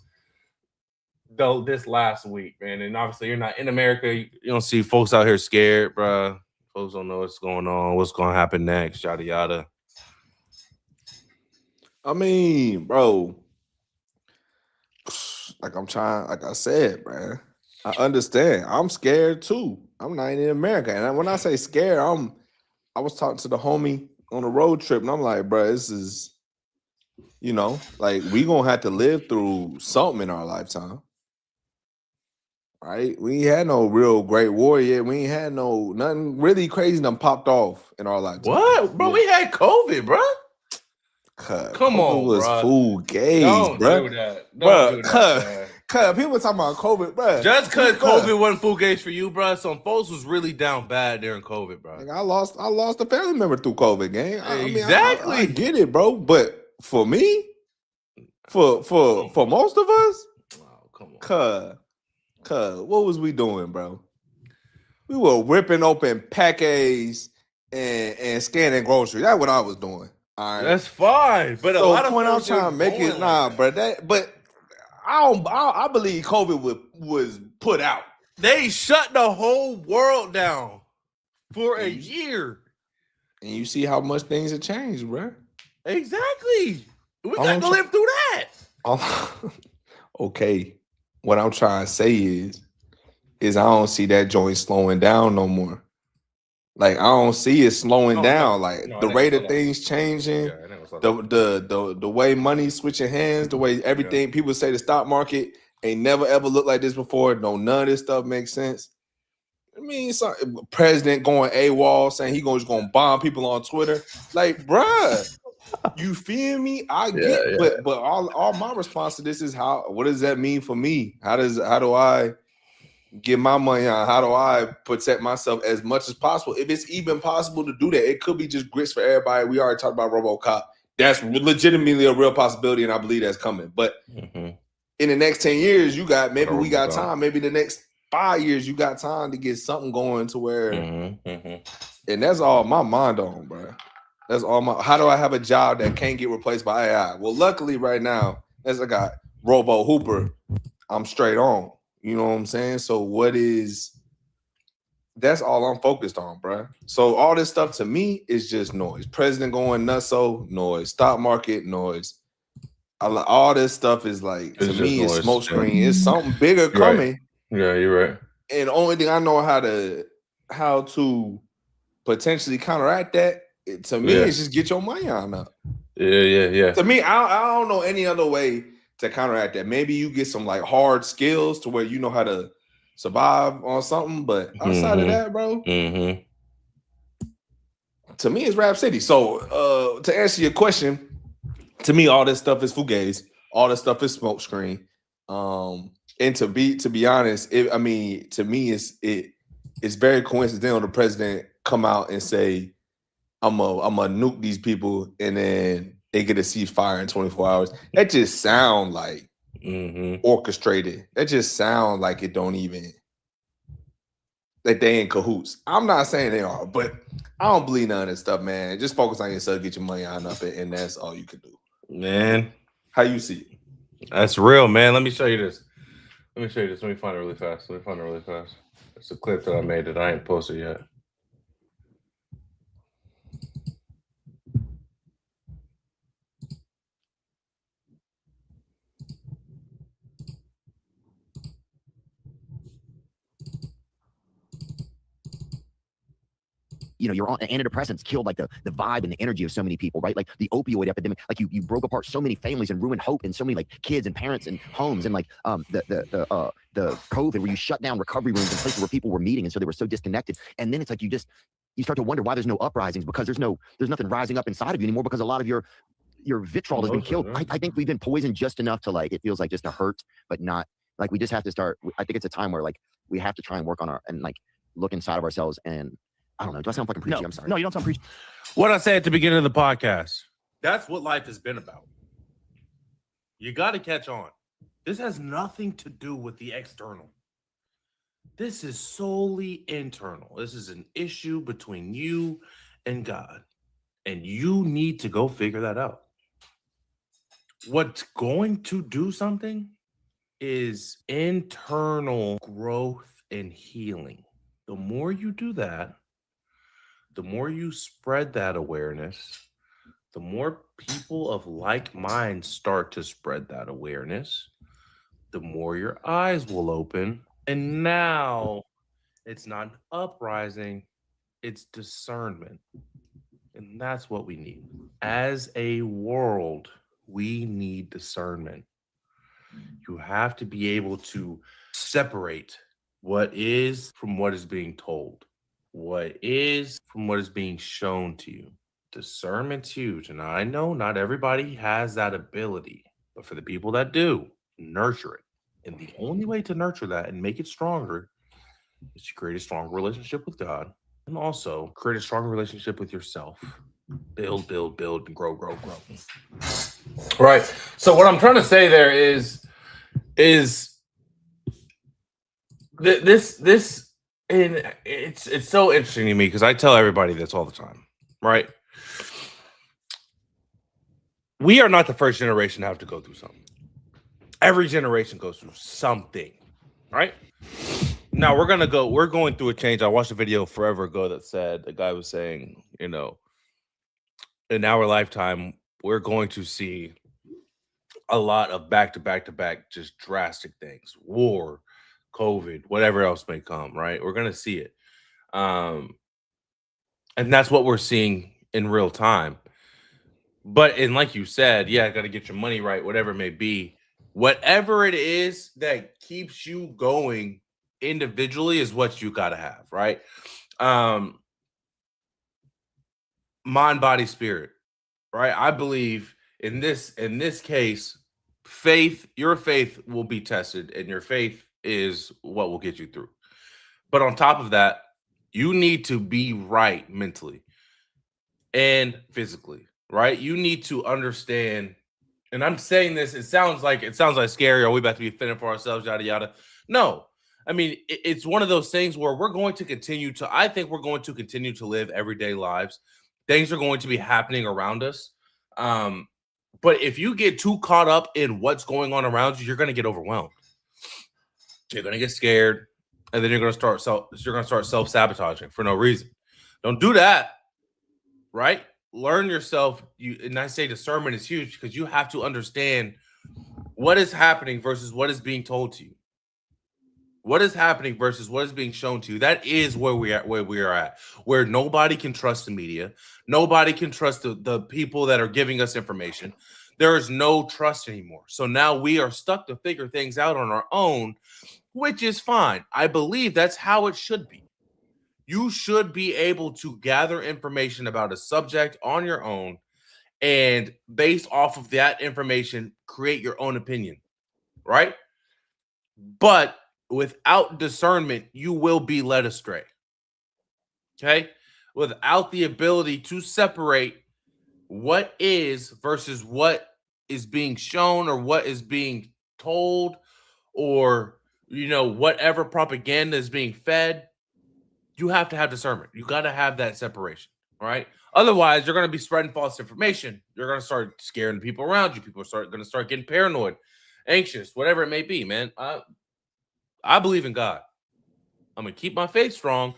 this last week, man? And obviously, you're not in America. You don't see folks out here scared, bro. Folks don't know what's going on, what's going to happen next, yada yada. I mean, bro, like I said, man, I understand. I'm scared too. I'm not in America, and when I say scared, I was talking to the homie on a road trip, and I'm like, bro, this is, like we gonna have to live through something in our lifetime. Right? We ain't had no real great war yet. We ain't had nothing really crazy done popped off in our lifetime. What? Bro, we had COVID, bro. Come on, was bro. Full gaze, Don't bro. do that. Don't do that, Cause people talking about COVID, bro. Just because COVID wasn't fugazi for you, bro. Some folks was really down bad during COVID, bro. Like I lost a family member through COVID, gang. Exactly. I get it, bro. But for me, for most of us, come on. Cuz, what was we doing, bro? We were ripping open packages and scanning groceries. That's what I was doing. All right. That's fine. But so a lot of point I'm trying to make it, bro. But I believe COVID was put out. They shut the whole world down for a year. And you see how much things have changed, bro. Exactly. We got to live through that. Okay. What I'm trying to say is I don't see that joint slowing down no more. Like I don't see it slowing down. The rate of things changing, the way money's switching hands, the way everything. People say the stock market ain't never ever looked like this before. No, none of this stuff makes sense. I mean, president going AWOL saying he going bomb people on Twitter. Like, bruh, you feel me? I get, but all my response to this is what does that mean for me? How do I get my money on? How do I protect myself as much as possible? If it's even possible to do that, it could be just grits for everybody. We already talked about RoboCop. That's legitimately a real possibility, and I believe that's coming. But in the next 10 years, we got time. Maybe the next 5 years, you got time to get something going to where, and that's all my mind on, bro. That's all how do I have a job that can't get replaced by AI? Well, luckily right now, as I got Robo Hooper, I'm straight on. You know what I'm saying? So that's all I'm focused on, bro. So all this stuff to me is just noise. President going nuts, so noise. Stock market, noise. All this stuff is like, to me, it's smoke screen. It's something bigger coming. Right. Yeah, you're right. And the only thing I know how to potentially counteract that, to me, is just get your money on up. Yeah. To me, I don't know any other way to counteract that. Maybe you get some like hard skills to where you know how to survive on something, but outside of that, bro, to me, it's Rap City. So to answer your question, to me, all this stuff is fugazi. All this stuff is smoke screen. And to be honest, to me, it's very coincidental the president come out and say, I'm a nuke these people, and then they get a ceasefire in 24 hours. That just sound like orchestrated. That just sound like it don't even, like they in cahoots. I'm not saying they are, but I don't believe none of this stuff, man. Just focus on yourself, get your money on up, and that's all you can do. Man. How you see it? That's real, man. Let me show you this. Let me find it really fast. It's a clip that I made that I ain't posted yet. Your antidepressants killed like the vibe and the energy of so many people, right? Like the opioid epidemic, like you broke apart so many families and ruined hope in so many like kids and parents and homes, and like the COVID where you shut down recovery rooms and places where people were meeting, and so they were so disconnected. And then it's like you start to wonder why there's no uprisings, because there's nothing rising up inside of you anymore, because a lot of your vitriol has been killed. I think we've been poisoned just enough to like, it feels like just to hurt, but not like, we just have to start. I think it's a time where like we have to try and work on and like look inside of ourselves. And I don't know. Do I sound fucking preachy? I'm sorry. No, you don't sound preachy. What I said at the beginning of the podcast. That's what life has been about. You got to catch on. This has nothing to do with the external. This is solely internal. This is an issue between you and God. And you need to go figure that out. What's going to do something is internal growth and healing. The more you do that, the more you spread that awareness, the more people of like minds start to spread that awareness, the more your eyes will open. And now it's not uprising, it's discernment. And that's what we need. As a world, we need discernment. You have to be able to separate what is from what is being told. What is from what is being shown to you. Discernment's huge. And I know not everybody has that ability, but for the people that do, nurture it. And the only way to nurture that and make it stronger is to create a strong relationship with God and also create a strong relationship with yourself. Build, and grow. Right. So what I'm trying to say there is this and it's so interesting to me because I tell everybody this all the time, right? We are not the first generation to have to go through something. Every generation goes through something, right? Now we're going through a change. I watched a video forever ago that said the guy was saying, in our lifetime, we're going to see a lot of back to back just drastic things, war, COVID, whatever else may come, right? We're going to see it. And that's what we're seeing in real time. But, and like you said, yeah, got to get your money right, whatever it may be. Whatever it is that keeps you going individually is what you got to have, right? Mind, body, spirit, right? I believe in this case, your faith will be tested, and your faith is what will get you through. But on top of that, you need to be right mentally and physically, right? You need to understand, and I'm saying this, it sounds like scary, or we about to be fending for ourselves, yada yada. No, I mean, it's one of those things where we're going to continue to live everyday lives. Things are going to be happening around us. But if you get too caught up in what's going on around you, you're going to get overwhelmed. You're going to get scared, and then you're going to start self-sabotaging for no reason. Don't do that, right? Learn yourself. And I say discernment is huge because you have to understand what is happening versus what is being told to you. What is happening versus what is being shown to you. That is where we are at, where nobody can trust the media. Nobody can trust the people that are giving us information. There is no trust anymore. So now we are stuck to figure things out on our own, which is fine. I believe that's how it should be. You should be able to gather information about a subject on your own and based off of that information, create your own opinion, right? But without discernment, you will be led astray. Okay? Without the ability to separate what is versus what is being shown or what is being told or, whatever propaganda is being fed, you have to have discernment. You got to have that separation, right? Otherwise, you're going to be spreading false information. You're going to start scaring the people around you. People are going to start getting paranoid, anxious, whatever it may be, man. I believe in God. I'm going to keep my faith strong,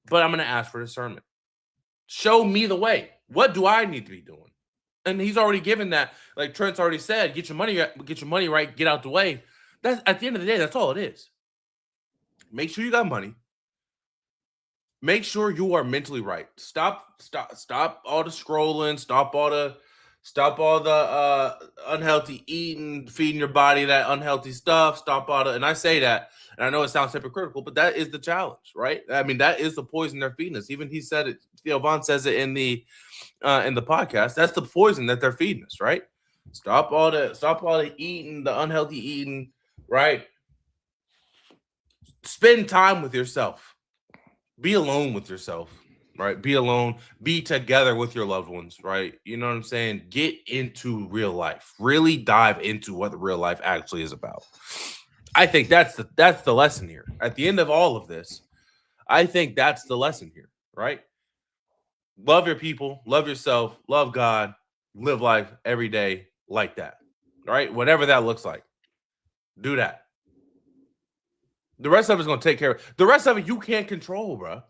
but I'm going to ask for discernment. Show me the way. What do I need to be doing? And he's already given that. Like Trent's already said, get your money right, get out the way. That's at the end of the day, that's all it is. Make sure you got money. Make sure you are mentally right. Stop all the scrolling. Stop all the unhealthy eating, feeding your body that unhealthy stuff. Stop all the, and I say that, and I know it sounds hypocritical, but that is the challenge, right? I mean, that is the poison they're feeding us. Even he said it. Theo Von says it in the podcast. That's the poison that they're feeding us, right? Stop all the eating, the unhealthy eating, right? Spend time with yourself. Be alone with yourself, right? Be alone. Be together with your loved ones, right? You know what I'm saying? Get into real life. Really dive into what the real life actually is about. I think that's the lesson here. At the end of all of this, I think that's the lesson here, right? Love your people, love yourself, love God, live life every day like that, right? Whatever that looks like, do that. The rest of it's going to take care of. The rest of it you can't control, bro.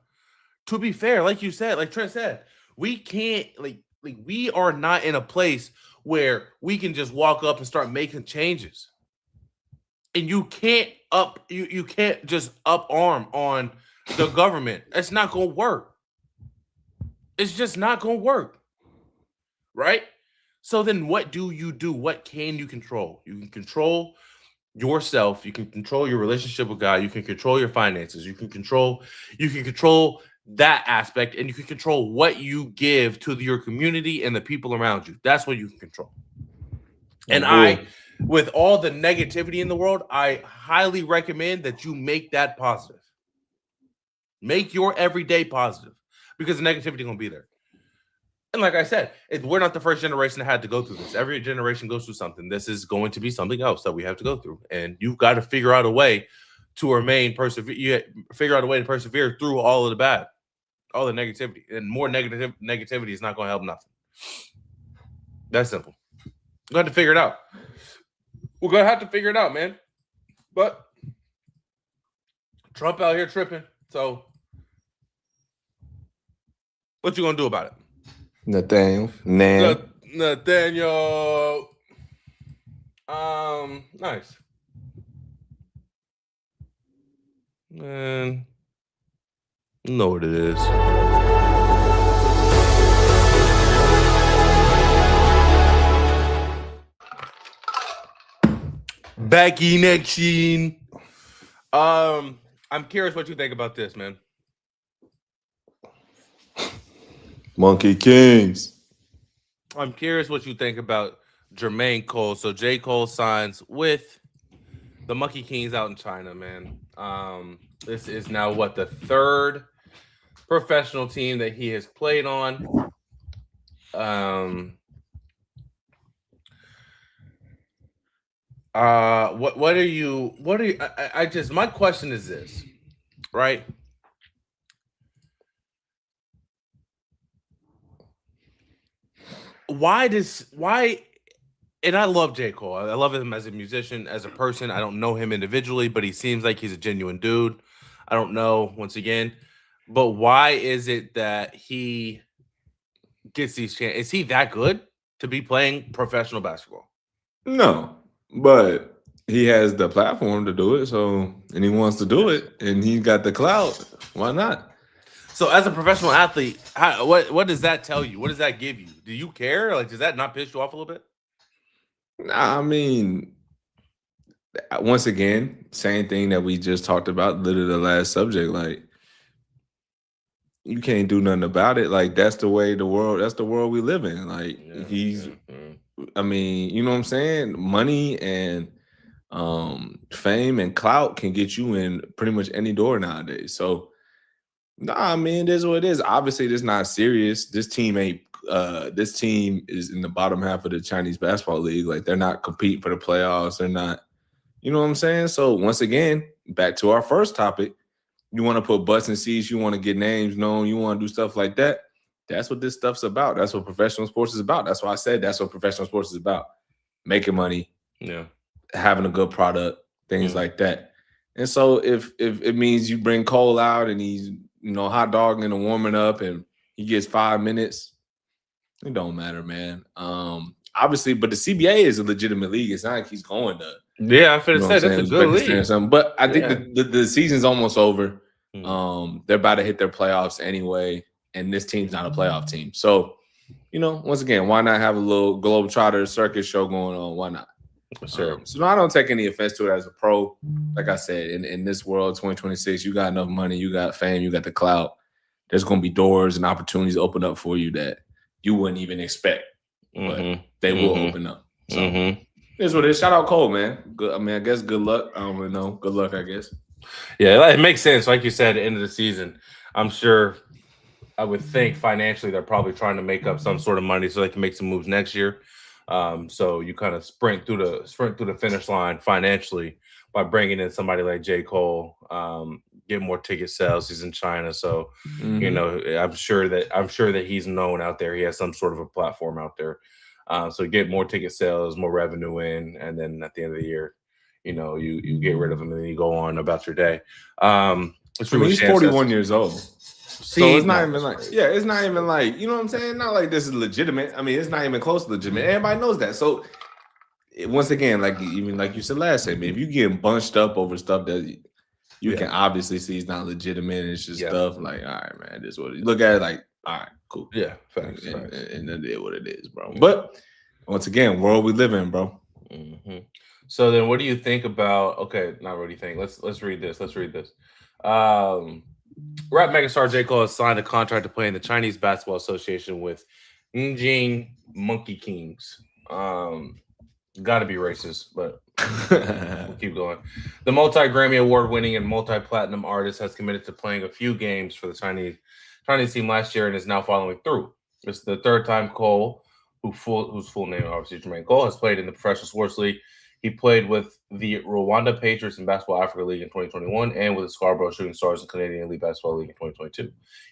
To be fair, like you said, like Trent said, we can't, like we are not in a place where we can just walk up and start making changes. And you can't you can't just up arm on the government. It's not going to work. It's just not going to work. Right? So then what do? What can you control? You can control yourself. You can control your relationship with God. You can control your finances. You can control that aspect, and you can control what you give to your community and the people around you. That's what you can control. And with all the negativity in the world, I highly recommend that you make that positive. Make your everyday positive because the negativity gonna be there. And like I said, we're not the first generation that had to go through this. Every generation goes through something. This is going to be something else that we have to go through, and you've got to figure out a way to remain persevere. You figure out a way to persevere through all of the bad, all the negativity, and more negativity is not going to help nothing. That's simple. We're going to have to figure it out. We're going to have to figure it out, man. But Trump out here tripping. So what you going to do about it? Nathaniel. Nice. Man, you know what it is. Back in action. I'm curious what you think about this, man. Monkey Kings. I'm curious what you think about Jermaine Cole. So J. Cole signs with the Monkey Kings out in China, man. This is now the third professional team that he has played on. What are you my question is this, right? Why and I love J. Cole. I love him as a musician, as a person. I don't know him individually, but he seems like he's a genuine dude. I don't know, once again. But why is it that he gets these chances? Is he that good to be playing professional basketball? No, but he has the platform to do it, so and he wants to do it, and he got the clout. Why not? So as a professional athlete, what does that tell you? What does that give you? Do you care? Like, does that not piss you off a little bit? I mean, once again, same thing that we just talked about, literally the last subject. Like, you can't do nothing about it. Like, that's the way that's the world we live in. Like, I mean, you know what I'm saying? Money and fame and clout can get you in pretty much any door nowadays. So, I mean, it is what it is. Obviously, this is not serious. This team is in the bottom half of the Chinese basketball league. Like, they're not competing for the playoffs. They're not, you know what I'm saying? So once again, back to our first topic, you want to put butts in seats, you want to get names known, you want to do stuff like that. That's what this stuff's about. That's what professional sports is about. That's why I said that's what professional sports is about. Making money, having a good product, things like that. And so if it means you bring Cole out and he's, hot dogging and warming up and he gets 5 minutes, it don't matter, man. Obviously, but the CBA is a legitimate league. It's not like he's going to. Yeah, I feel that's a good league. But I think the season's almost over. They're about to hit their playoffs anyway, and this team's not a playoff team. So, once again, why not have a little Globetrotter circus show going on? Why not? Sure. So I don't take any offense to it as a pro. Like I said, in this world, 2026, you got enough money, you got fame, you got the clout. There's going to be doors and opportunities open up for you that you wouldn't even expect, but they will open up. So here's what it is. Shout out Cole, man. Good. I mean, I guess good luck. I don't really know. Good luck, I guess. Yeah, it makes sense. Like you said, at the end of the season, I'm sure, I would think financially they're probably trying to make up some sort of money so they can make some moves next year. So you kind of sprint through the finish line financially by bringing in somebody like J. Cole, get more ticket sales. He's in China, so I'm sure that he's known out there. He has some sort of a platform out there. So get more ticket sales, more revenue in, and then at the end of the year, you get rid of him and then you go on about your day. He's 41 years old. So it's not even like, it's not even like, you know what I'm saying? Not like this is legitimate. I mean, it's not even close to legitimate. Everybody knows that. So once again, like you said last time, if you getting bunched up over stuff that you can obviously see is not legitimate, and it's just stuff like, all right, man, this is what it is. Look at it like, all right, cool. Yeah, facts. And that is what it is, bro. But once again, world we live in, bro. So then what do you think about, okay, not what do you think? Let's read this. Rap megastar J. Cole has signed a contract to play in the Chinese Basketball Association with Nanjing Monkey Kings. Got to be racist, but we'll keep going. The multi-Grammy award-winning and multi-platinum artist has committed to playing a few games for the Chinese team last year and is now following through. It's the third time Cole, whose full name obviously Jermaine Cole, has played in the professional sports league. He played with the Rwanda Patriots in Basketball Africa League in 2021 and with the Scarborough Shooting Stars in Canadian Elite Basketball League in 2022. He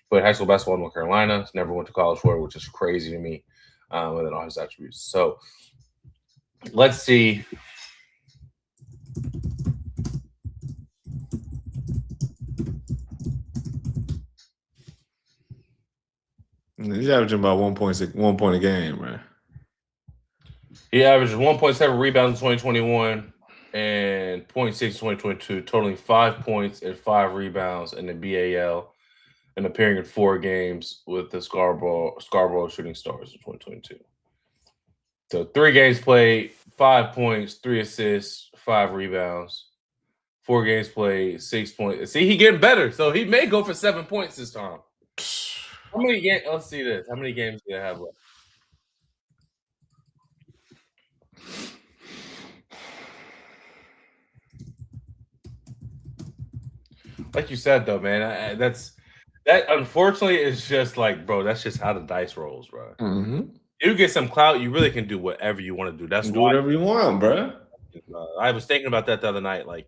played high school basketball in North Carolina. Never went to college for it, which is crazy to me, and then all his attributes. So let's see. He's averaging about 1 point a game, right? He averaged 1.7 rebounds in 2021 and 0.6 in 2022, totaling 5 points and 5 rebounds in the BAL and appearing in 4 games with the Scarborough Shooting Stars in 2022. So 3 games played, 5 points, 3 assists, 5 rebounds. 4 games played, 6 points. See, he getting better. So he may go for 7 points this time. How many games? Let's see this. How many games do they have left? Like you said, though, man, that unfortunately is just like, bro, that's just how the dice rolls, bro. Mm-hmm. You get some clout, you really can do whatever you want to do. That's do whatever you want, bro. I was thinking about that the other night, like,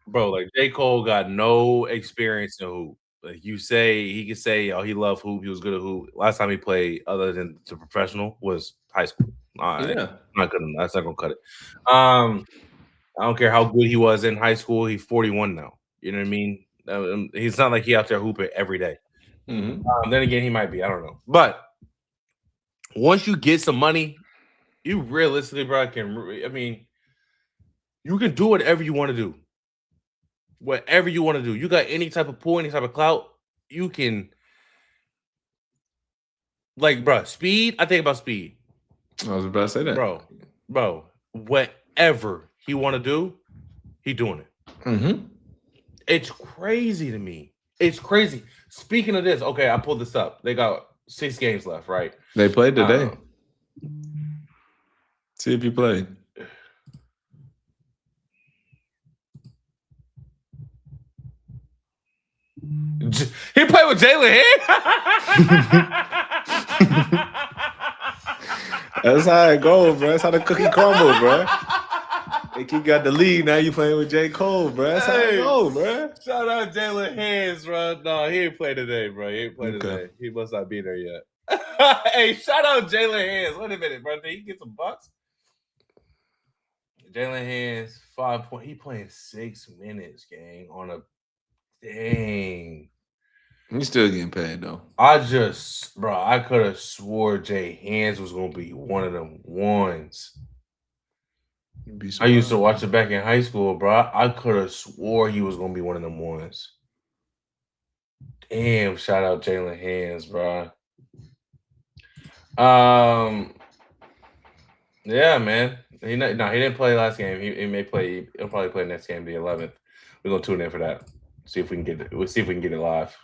bro, like J. Cole got no experience in hoop. Like he could say, oh, he loved hoop, he was good at hoop. Last time he played, other than the professional, was high school. Yeah, that's not gonna cut it. I don't care how good he was in high school. He's 41 now. You know what I mean? He's not like he out there hooping every day. Mm-hmm. Then again, he might be. I don't know. But once you get some money, you realistically, bro, you can do whatever you want to do. Whatever you want to do. You got any type of pull, any type of clout, you can. Like, bro, speed. I think about speed. I was about to say that. Bro, whatever he want to do, he doing it. Mm-hmm. It's crazy to me. It's crazy. Speaking of this, okay, I pulled this up. They got 6 games left, right? They played today. See if you played. He played with Jalen Hicks. That's how it goes, bro. That's how the cookie crumbles, bro. Like you got the lead, now you playing with J. Cole, bro. That's how it goes, bro. Shout out Jalen Hicks, bro. No, he ain't played today, bro. He ain't played today. He must not be there yet. Hey, shout out Jalen Hicks. Wait a minute, bro. Did he get some bucks? Jalen Hicks, 5 points. He playing 6 minutes, gang, on a dang. He's still getting paid though. I could have swore Jay Hands was gonna be one of them ones. I used to watch it back in high school, bro. I could have swore he was gonna be one of them ones. Damn! Shout out Jalen Hands, bro. Yeah, man. He didn't play last game. He may play. He'll probably play next game, the 11th. We're gonna tune in for that. See if we can get it. We'll see if we can get it live.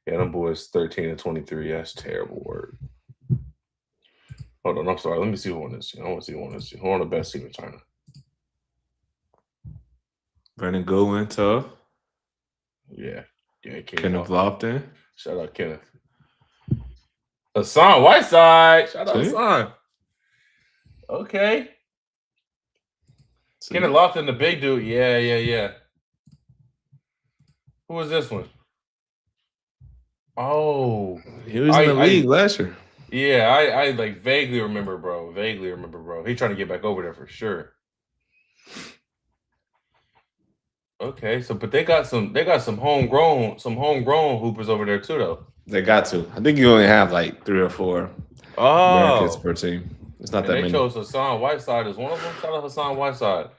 Yeah, them boys 13 and 23. That's terrible work. Hold on, I'm sorry. Let me see who won this. I want to see who won this. Who won the best team in China? Brandon Goodwin, tough. Yeah. Kenneth Lofton. Shout out Kenneth. Hassan Whiteside. Shout out Hassan. Okay. Kenneth Lofton, the big dude. Yeah. Who was this one? Oh. He was in the league last year. Yeah, I like vaguely remember, bro. He's trying to get back over there for sure. Okay, but they got some homegrown hoopers over there too, though. They got to. I think you only have like 3 or 4 Americans per team. It's not that many. They chose Hassan Whiteside as one of them. Shout out Hassan Whiteside.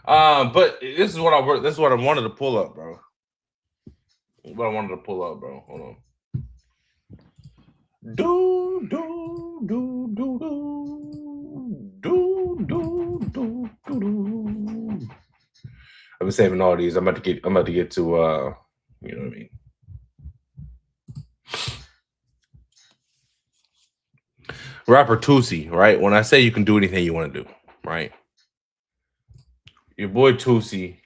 But this is what I wanted to pull up, bro. Hold on. Do. I've been saving all these. I'm about to get to you know what I mean. rapper Tootsie, right? When I say you can do anything you want to do, right? Your boy Tootsie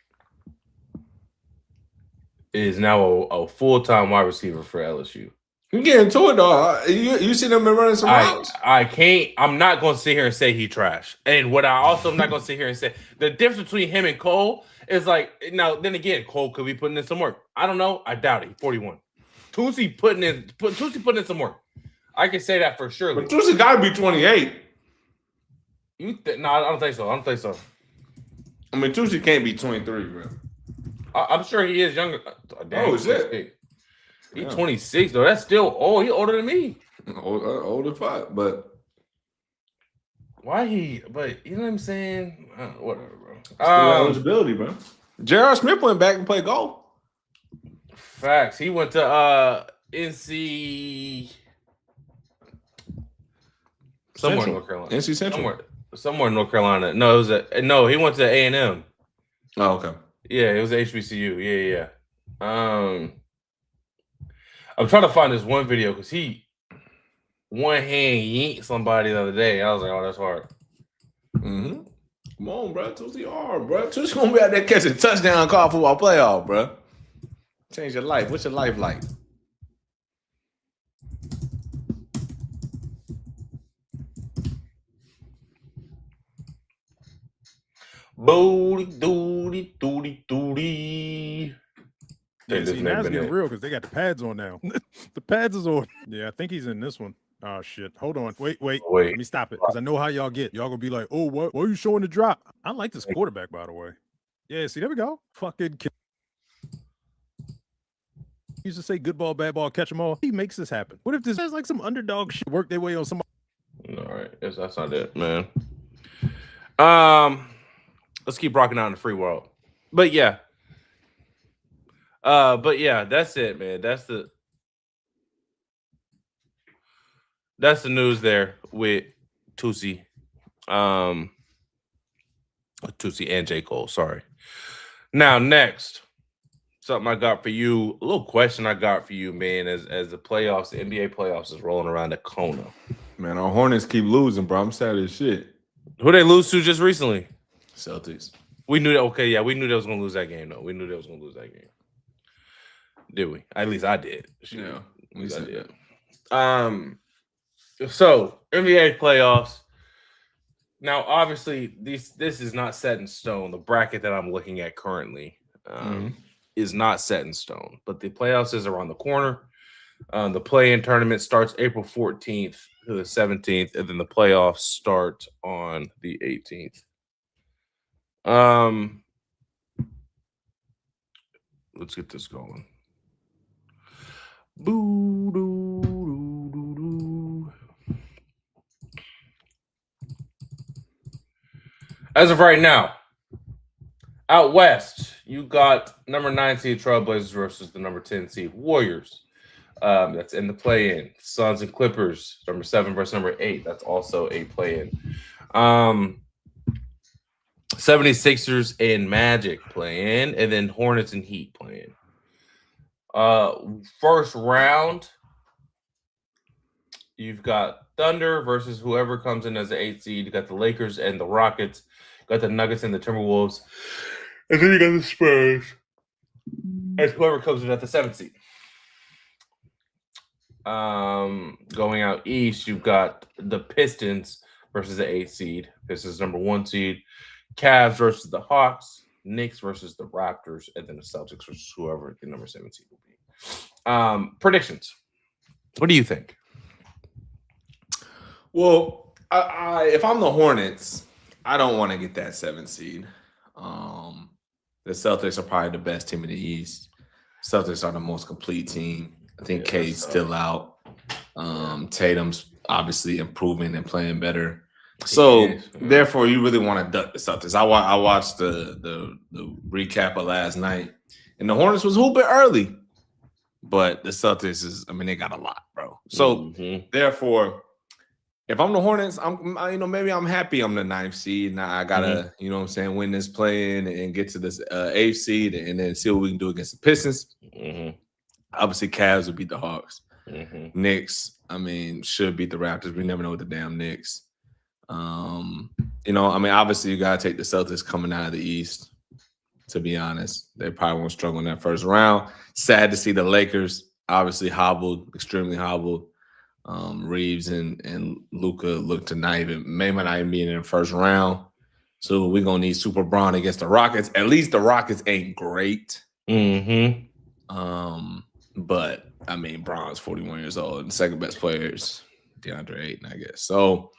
is now a full-time wide receiver for LSU. You get into it though. You see them been running some routes. I can't. I'm not going to sit here and say he trash. And what I also am not going to sit here and say the difference between him and Cole is like now. Then again, Cole could be putting in some work. I don't know. I doubt it. He's 41. Tootsie putting in some work. I can say that for sure. But Tootsie got to be 28. No, I don't think so. I don't think so. I mean, Tootsie can't be 23, bro. I'm sure he is younger. Oh, shit. He's 26 though. That's still He's older than me. Older fuck, but why he? But you know what I'm saying? Whatever, bro. Still eligibility, bro. J.R. Smith went back and played golf. Facts. He went to NC somewhere in North Carolina. NC Central. Somewhere in North Carolina. No, he went to A&M. Oh, okay. Yeah, it was HBCU. Yeah. I'm trying to find this one video because he one hand yeet somebody the other day. I was like, oh, that's hard. Mm-hmm. Come on, bro. Tootsie hard, bro. Tootsie gonna be out there catching touchdown college football playoff, bro. Change your life. What's your life like? Booty. Yeah, see, now it's getting real because they got the pads on now. The pads is on. Yeah, I think he's in this one. Oh, shit. Hold on. Wait. Let me stop it because I know how y'all get. Y'all gonna be like, oh, what? Why are you showing the drop? I like this quarterback, by the way. Yeah, see, there we go. Fucking kid. Used to say good ball, bad ball, catch them all. He makes this happen. What if this is like some underdog shit work their way on somebody? All right. That's not it, man. Let's keep rocking out in the free world. But yeah. That's it, man. That's the news there with Tootsie. Tootsie and J. Cole, sorry. Now, next, something I got for you, a little question I got for you, man, as the playoffs, the NBA playoffs is rolling around the Kona. Man, our Hornets keep losing, bro. I'm sad as shit. Who they lose to just recently? Celtics. We knew that. Okay, yeah, we knew they was gonna lose that game, though. We knew they was gonna lose that game. Did we? At least I did. Yeah, at least I did. So NBA playoffs. Now, obviously, this is not set in stone. The bracket that I'm looking at currently is not set in stone, but the playoffs is around the corner. The play-in tournament starts April 14th to the 17th, and then the playoffs start on the 18th. Let's get this going. Boo doo doo doo doo. As of right now, out west, you got number 9 seed Trailblazers versus the number 10 seed Warriors. That's in the play-in. Suns and Clippers, number 7 versus number 8. That's also a play-in. 76ers and Magic play-in, and then Hornets and Heat play-in. First round, you've got Thunder versus whoever comes in as the 8th seed. You got the Lakers and the Rockets. You got the Nuggets and the Timberwolves. And then you got the Spurs. And whoever comes in at the 7th seed. Going out east, you've got the Pistons versus the 8th seed. Pistons number 1 seed. Cavs versus the Hawks. Knicks versus the Raptors. And then the Celtics versus whoever the number 7 seed will be. Predictions. What do you think? Well, if I'm the Hornets, I don't want to get that 7th seed. The Celtics are probably the best team in the East. Celtics are the most complete team. I think Kate's still out. Tatum's obviously improving and playing better. So therefore, you really want to duck the Celtics. I watched the recap of last night, and the Hornets was hooping early, but the Celtics they got a lot, bro. So therefore, if I'm the Hornets, maybe I'm happy I'm the 9th seed. Now I gotta, win this play-in and get to this 8th seed, and then see what we can do against the Pistons. Obviously, Cavs would beat the Hawks. Knicks, I mean, should beat the Raptors. We never know with the damn Knicks. You know, I mean, obviously you gotta take the Celtics coming out of the East. To be honest, they probably won't struggle in that first round. Sad to see the Lakers obviously hobbled, extremely hobbled. Reeves and Luka look to not even be in the first round. So we're gonna need Super Braun against the Rockets. At least the Rockets ain't great. But I mean, Braun's 41 years old, and the second best player is DeAndre Ayton, I guess. So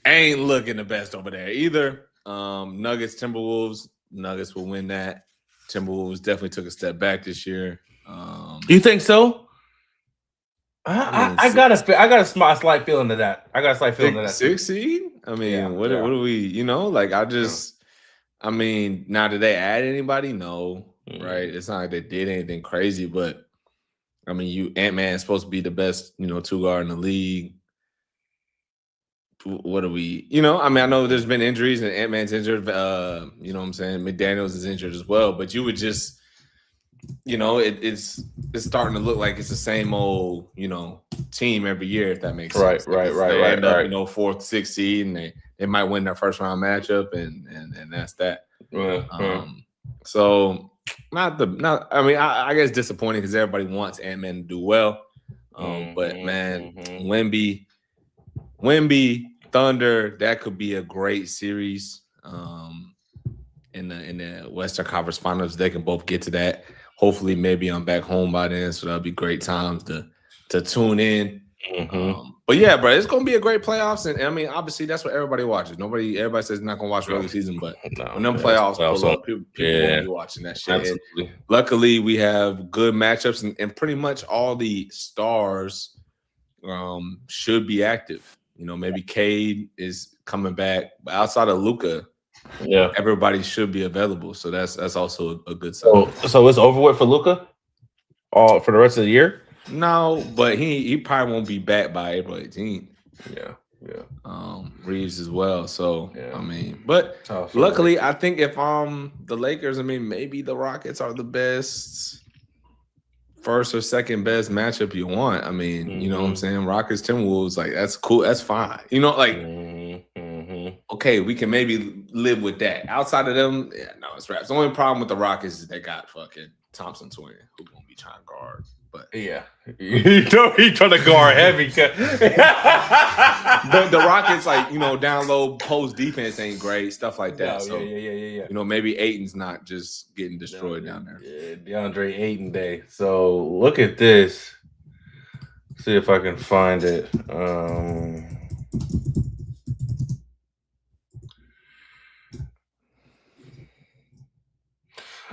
ain't looking the best over there either. Nuggets, Timberwolves. Nuggets will win that. Timberwolves definitely took a step back this year. You think so? I got a slight feeling to that. I got a slight feeling to that. 6 seed? I mean, what do we, you know, like I mean, now did they add anybody? No, right? It's not like they did anything crazy, but I mean, Ant-Man is supposed to be the best, you know, 2-guard in the league. What do we, you know, I mean, I know there's been injuries and Ant-Man's injured, you know what I'm saying? McDaniels is injured as well, but you would just, you know, it's starting to look like it's the same old, you know, team every year, if that makes sense. Right. They end up, you know, 4th, 6th seed, and they might win their first round matchup, and that's that. So I mean, I guess disappointing because everybody wants Ant-Man to do well. But man, Wemby, Thunder, that could be a great series. In the Western Conference Finals, they can both get to that. Hopefully, maybe I'm back home by then, so that'll be great times to tune in. But yeah, bro, it's gonna be a great playoffs, and I mean, obviously, that's what everybody watches. Everybody says not gonna watch regular season, but when them playoffs pull up, people will be watching that shit. Luckily, we have good matchups, and pretty much all the stars should be active. You know, maybe Cade is coming back, but outside of Luka, everybody should be available. So that's also a good sign. So it's over with for Luka, for the rest of the year. No, but he probably won't be back by April 18th. Yeah. Reeves as well. So I mean, but luckily, I think if the Lakers, I mean, maybe the Rockets are the best first or second best matchup you want. I mean, you know what I'm saying? Rockets, Timberwolves, like that's cool. That's fine. You know, like okay, we can maybe live with that. Outside of them, no, it's raps. The only problem with the Rockets is they got fucking Thompson twin who gonna be trying to guard. But you know he trying to guard heavy. But the Rockets, like, you know, down low post defense ain't great, stuff like that. So you know, maybe Ayton's not just getting destroyed down there. Yeah, DeAndre Ayton day. So look at this. See if I can find it. The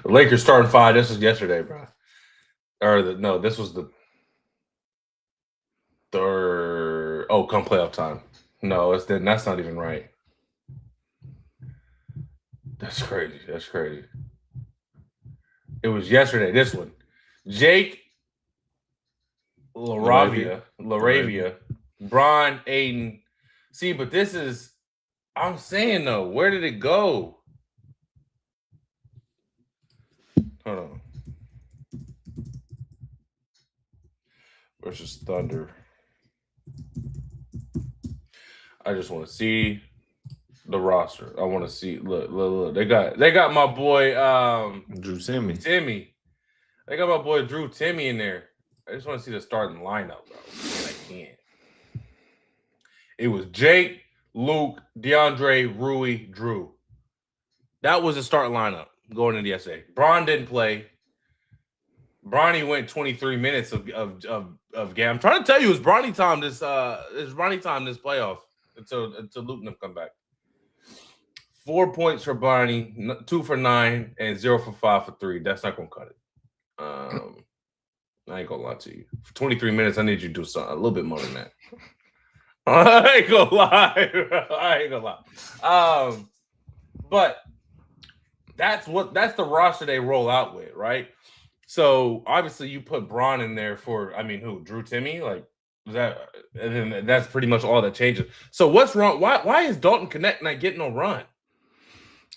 Lakers starting 5. This was yesterday, bro. This was the third. Oh, come playoff time. No, that's not even right. That's crazy. It was yesterday. This one, Jake LaRavia, Bron, Aiden. See, but this is. I'm saying though, where did it go? Hold on. Versus Thunder. I just want to see the roster. I want to see. Look. They got my boy Drew Timmy. They got my boy Drew Timmy in there. I just want to see the starting lineup, bro. And I can't. It was Jake, Luke, DeAndre, Rui, Drew. That was the starting lineup going into yesterday. Bron didn't play. Bronny went 23 minutes of game. I'm trying to tell you, it's Bronny time this playoff until Luke and them come back. 4 points for Bronny, 2 for 9, and 0 for 5 for 3. That's not gonna cut it. I ain't gonna lie to you. For 23 minutes, I need you to do something a little bit more than that. I ain't gonna lie. But that's the roster they roll out with, right? So obviously you put Bron in there for, I mean, who? Drew Timmy? Like, is that? And then that's pretty much all that changes. So what's wrong? Why is Dalton Connect not getting no run?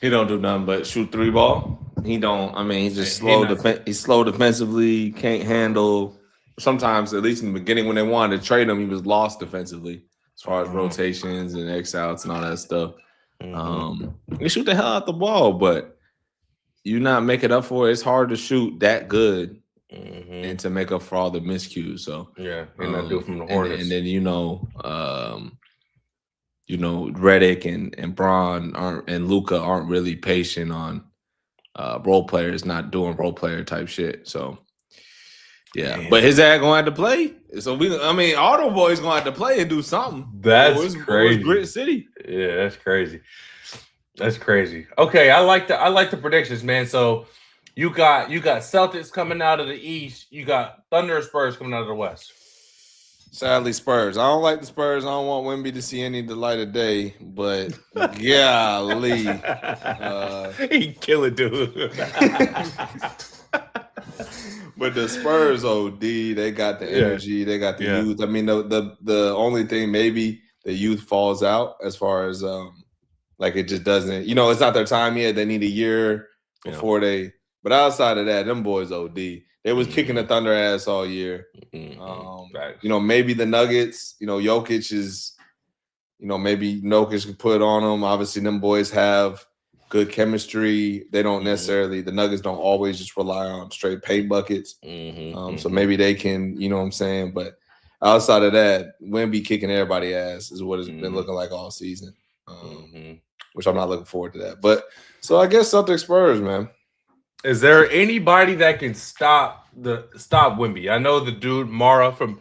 He don't do nothing but shoot 3 ball. He don't. I mean, he's just slow. He's slow defensively. Can't handle sometimes, at least in the beginning when they wanted to trade him, he was lost defensively as far as rotations and X outs and all that stuff. They shoot the hell out the ball, but you not make it up for it. It's hard to shoot that good and to make up for all the miscues. So yeah, and not do it from the Hornets. And then Redick and Braun and Luka aren't really patient on role players not doing role player type shit. So yeah, but his dad gonna have to play. So all the boys gonna have to play and do something. That's crazy. Grit City. Yeah, that's crazy. That's crazy. Okay, I like the predictions, man. So you got Celtics coming out of the East. You got Thunder and Spurs coming out of the West. Sadly, Spurs. I don't like the Spurs. I don't want Wemby to see any of the light of day. But golly, he kill it, dude. But the Spurs, OD, they got the energy. They got the youth. I mean, the only thing maybe the youth falls out as far as like it just doesn't. It's not their time yet. They need a year before they. But outside of that, them boys OD. They was kicking the Thunder ass all year. Maybe the Nuggets, Jokic is, maybe Jokic can put it on them. Obviously, them boys have good chemistry. They don't necessarily, the Nuggets don't always just rely on straight paint buckets. So maybe they can, you know what I'm saying? But outside of that, Wemby kicking everybody's ass is what it's been looking like all season, which I'm not looking forward to that. But so I guess Celtics Spurs, man. Is there anybody that can stop Wemby? I know the dude Mara from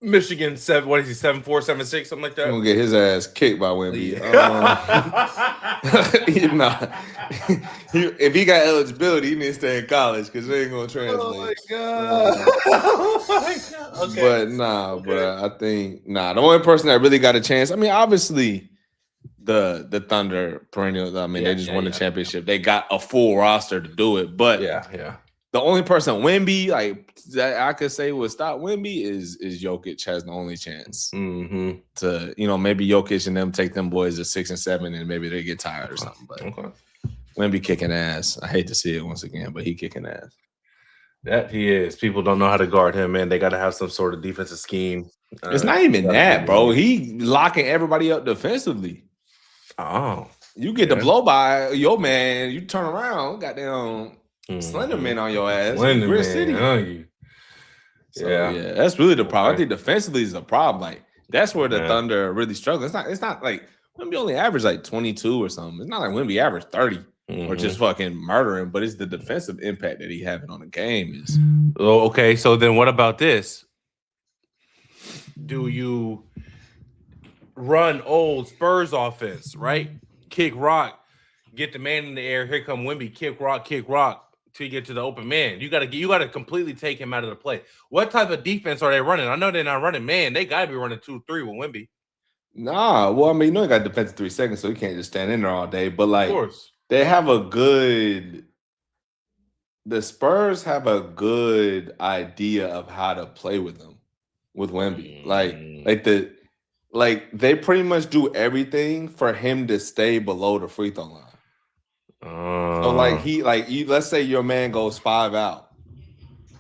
Michigan, 7'4", 7'6", something like that. He's gonna get his ass kicked by Wemby. If he got eligibility, he needs to stay in college because they ain't gonna translate. Oh my god! Oh my god! Okay. But nah, bro. I think the only person that really got a chance. I mean, obviously. The Thunder perennial. They just won the championship. They got a full roster to do it. But the only person Wemby that I could say would stop Wemby is Jokic has the only chance to maybe Jokic and them take them boys to 6 and 7 and maybe they get tired or something. But Wemby kicking ass. I hate to see it once again, but he kicking ass. That he is. People don't know how to guard him, man. They got to have some sort of defensive scheme. It's not even that, bro. He locking everybody up defensively. Oh, you get the blow by your man, you turn around, goddamn Slenderman on your ass. Slenderman City. on you. So, yeah, that's really the problem. I think defensively is the problem. Like that's where the Thunder really struggle. It's not like Wemby only averaged like 22 or something. It's not like Wemby averaged 30 or just fucking murdering, but it's the defensive impact that he having on the game is. Oh, okay. So then what about this? Do you run old Spurs offense, right? Kick rock, get the man in the air. Here come Wemby, kick rock till you get to the open man. You gotta completely take him out of the play. What type of defense are they running? I know they're not running man. They gotta be running 2-3 with Wemby. Nah, well, I mean, he got defensive 3 seconds, so he can't just stand in there all day. But like, of course. The Spurs have a good idea of how to play with them, with Wemby. Like they pretty much do everything for him to stay below the free throw line. So let's say your man goes 5 out,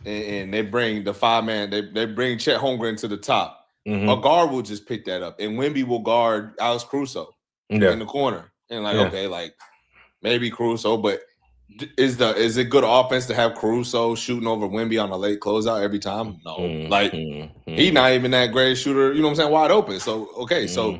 and they bring the 5-man. They bring Chet Holmgren to the top. A guard will just pick that up, and Wemby will guard Alex Caruso in the corner. And maybe Caruso, but is it good offense to have Caruso shooting over Wemby on a late closeout every time? No. He's not even that great shooter, you know what I'm saying, wide open. So, so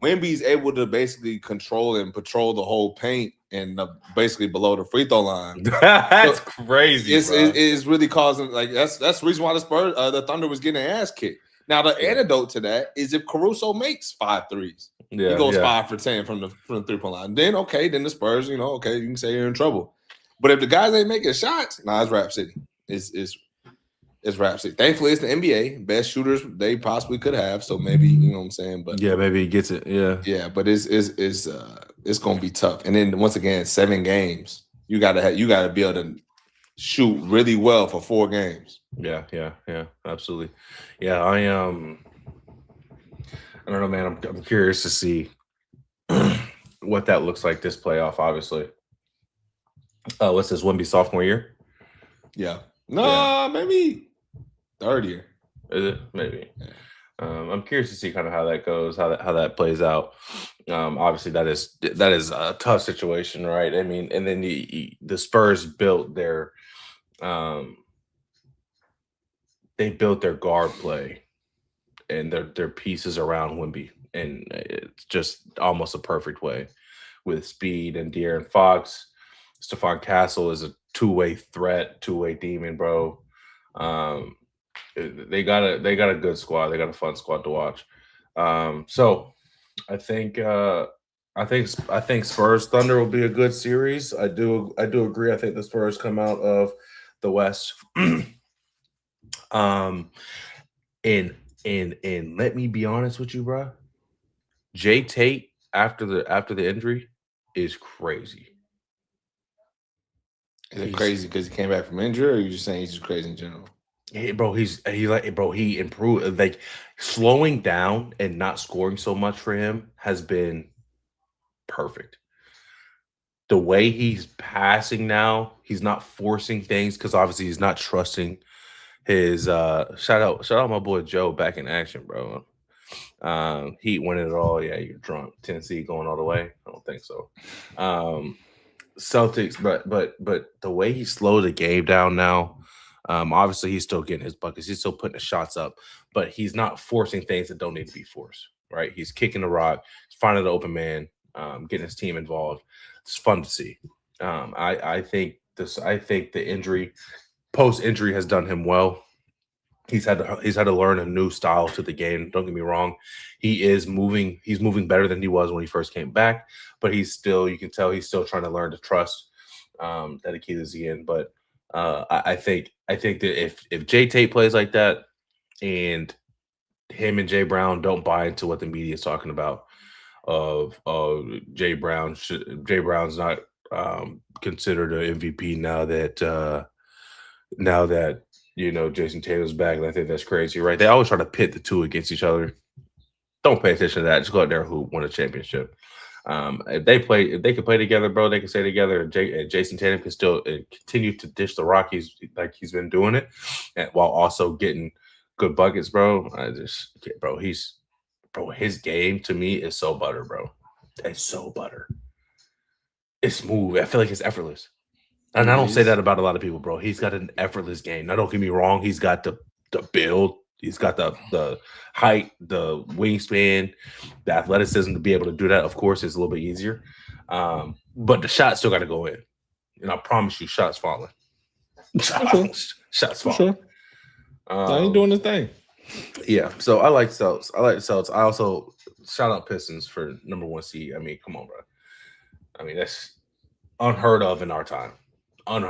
Wemby's able to basically control and patrol the whole paint and basically below the free throw line. That's crazy. It's really causing, that's the reason why the Thunder was getting their ass kicked. Now, the antidote to that is if Caruso makes 5 threes. He goes 5 for 10 from the 3-point line. Then the Spurs, you can say you're in trouble. But if the guys ain't making shots, it's Rap City. It's Rap City. Thankfully, it's the NBA. Best shooters they possibly could have. So maybe, you know what I'm saying? But maybe he gets it. Yeah. Yeah, but it's gonna be tough. And then once again, 7 games. You gotta be able to shoot really well for 4 games. Yeah, absolutely. Yeah, I don't know, man. I'm curious to see what that looks like this playoff, obviously. What's this, Wemby sophomore year? Yeah. No, maybe third year. Is it? Maybe. I'm curious to see kind of how that goes, how that plays out. Obviously, that is a tough situation, right? I mean, and then the Spurs built their they built their guard play and their pieces around Wemby, and it's just almost a perfect way with speed and De'Aaron Fox. Stephon Castle is a two-way threat, two-way demon, bro. They got a good squad. They got a fun squad to watch. So I think Spurs Thunder will be a good series. I do agree. I think the Spurs come out of the West. And let me be honest with you, bro. Jay Tate after the injury is crazy. Is it crazy because he came back from injury, or are you just saying he's just crazy in general? Hey, bro, he improved. Like slowing down and not scoring so much for him has been perfect. The way he's passing now, he's not forcing things because obviously he's not trusting his shout out my boy Joe back in action, bro. Heat winning it all. Yeah, you're drunk. Tennessee going all the way. I don't think so. Celtics, but the way he slowed the game down now, obviously he's still getting his buckets. He's still putting the shots up, but he's not forcing things that don't need to be forced. Right? He's kicking the rock, finding the open man, getting his team involved. It's fun to see. I think the injury, post-injury, has done him well. He's had to learn a new style to the game. Don't get me wrong. He's moving better than he was when he first came back, but you can tell he's still trying to learn to trust that Achilles again. But I think that if Jay Tate plays like that and him and Jay Brown don't buy into what the media is talking about of Jay Brown's not considered an MVP now that Jason Tatum's back, and I think that's crazy, right? They always try to pit the two against each other. Don't pay attention to that. Just go out there and hoop, win a championship. If they can play together, bro, they can stay together. And Jason Tatum can still continue to dish the rock like he's been doing it, and while also getting good buckets, bro. His game to me is so butter, bro. It's so butter. It's smooth. I feel like it's effortless. And I don't say that about a lot of people, bro. He's got an effortless game. Now, don't get me wrong. He's got the build. He's got the height, the wingspan, the athleticism to be able to do that. Of course, is a little bit easier. But the shot still got to go in. And I promise you, shots falling. Shots falling. Sure. He's doing his thing. Yeah. So I like Celtics. I also shout out Pistons for number 1 seed. I mean, come on, bro. I mean, that's unheard of in our time. What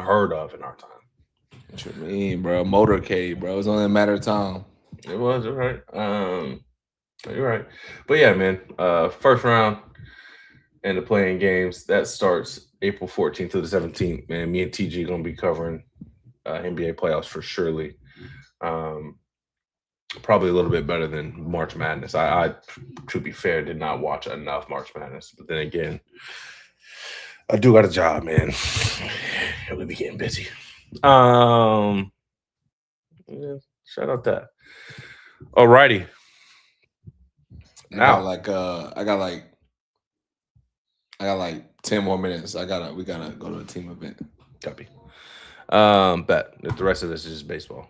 you mean, bro? Motorcade, bro. It was only a matter of time. It was, all right. You're right. But yeah, man. First round and the playing games that starts April 14th to the 17th. Man, me and TG gonna be covering NBA playoffs for surely. Probably a little bit better than March Madness. I to be fair, did not watch enough March Madness, but then again, I do got a job, man. We be getting busy. Yeah, shout out that. Alrighty. Now, I got like 10 more minutes. We gotta go to a team event. Copy. Bet the rest of this is just baseball.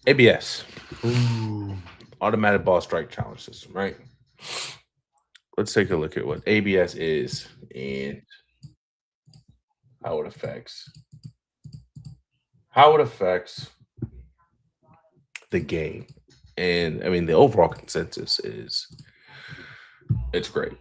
ABS. Automatic ball strike challenge system, right? Let's take a look at what ABS is and how it affects the game. And I mean, the overall consensus is it's great.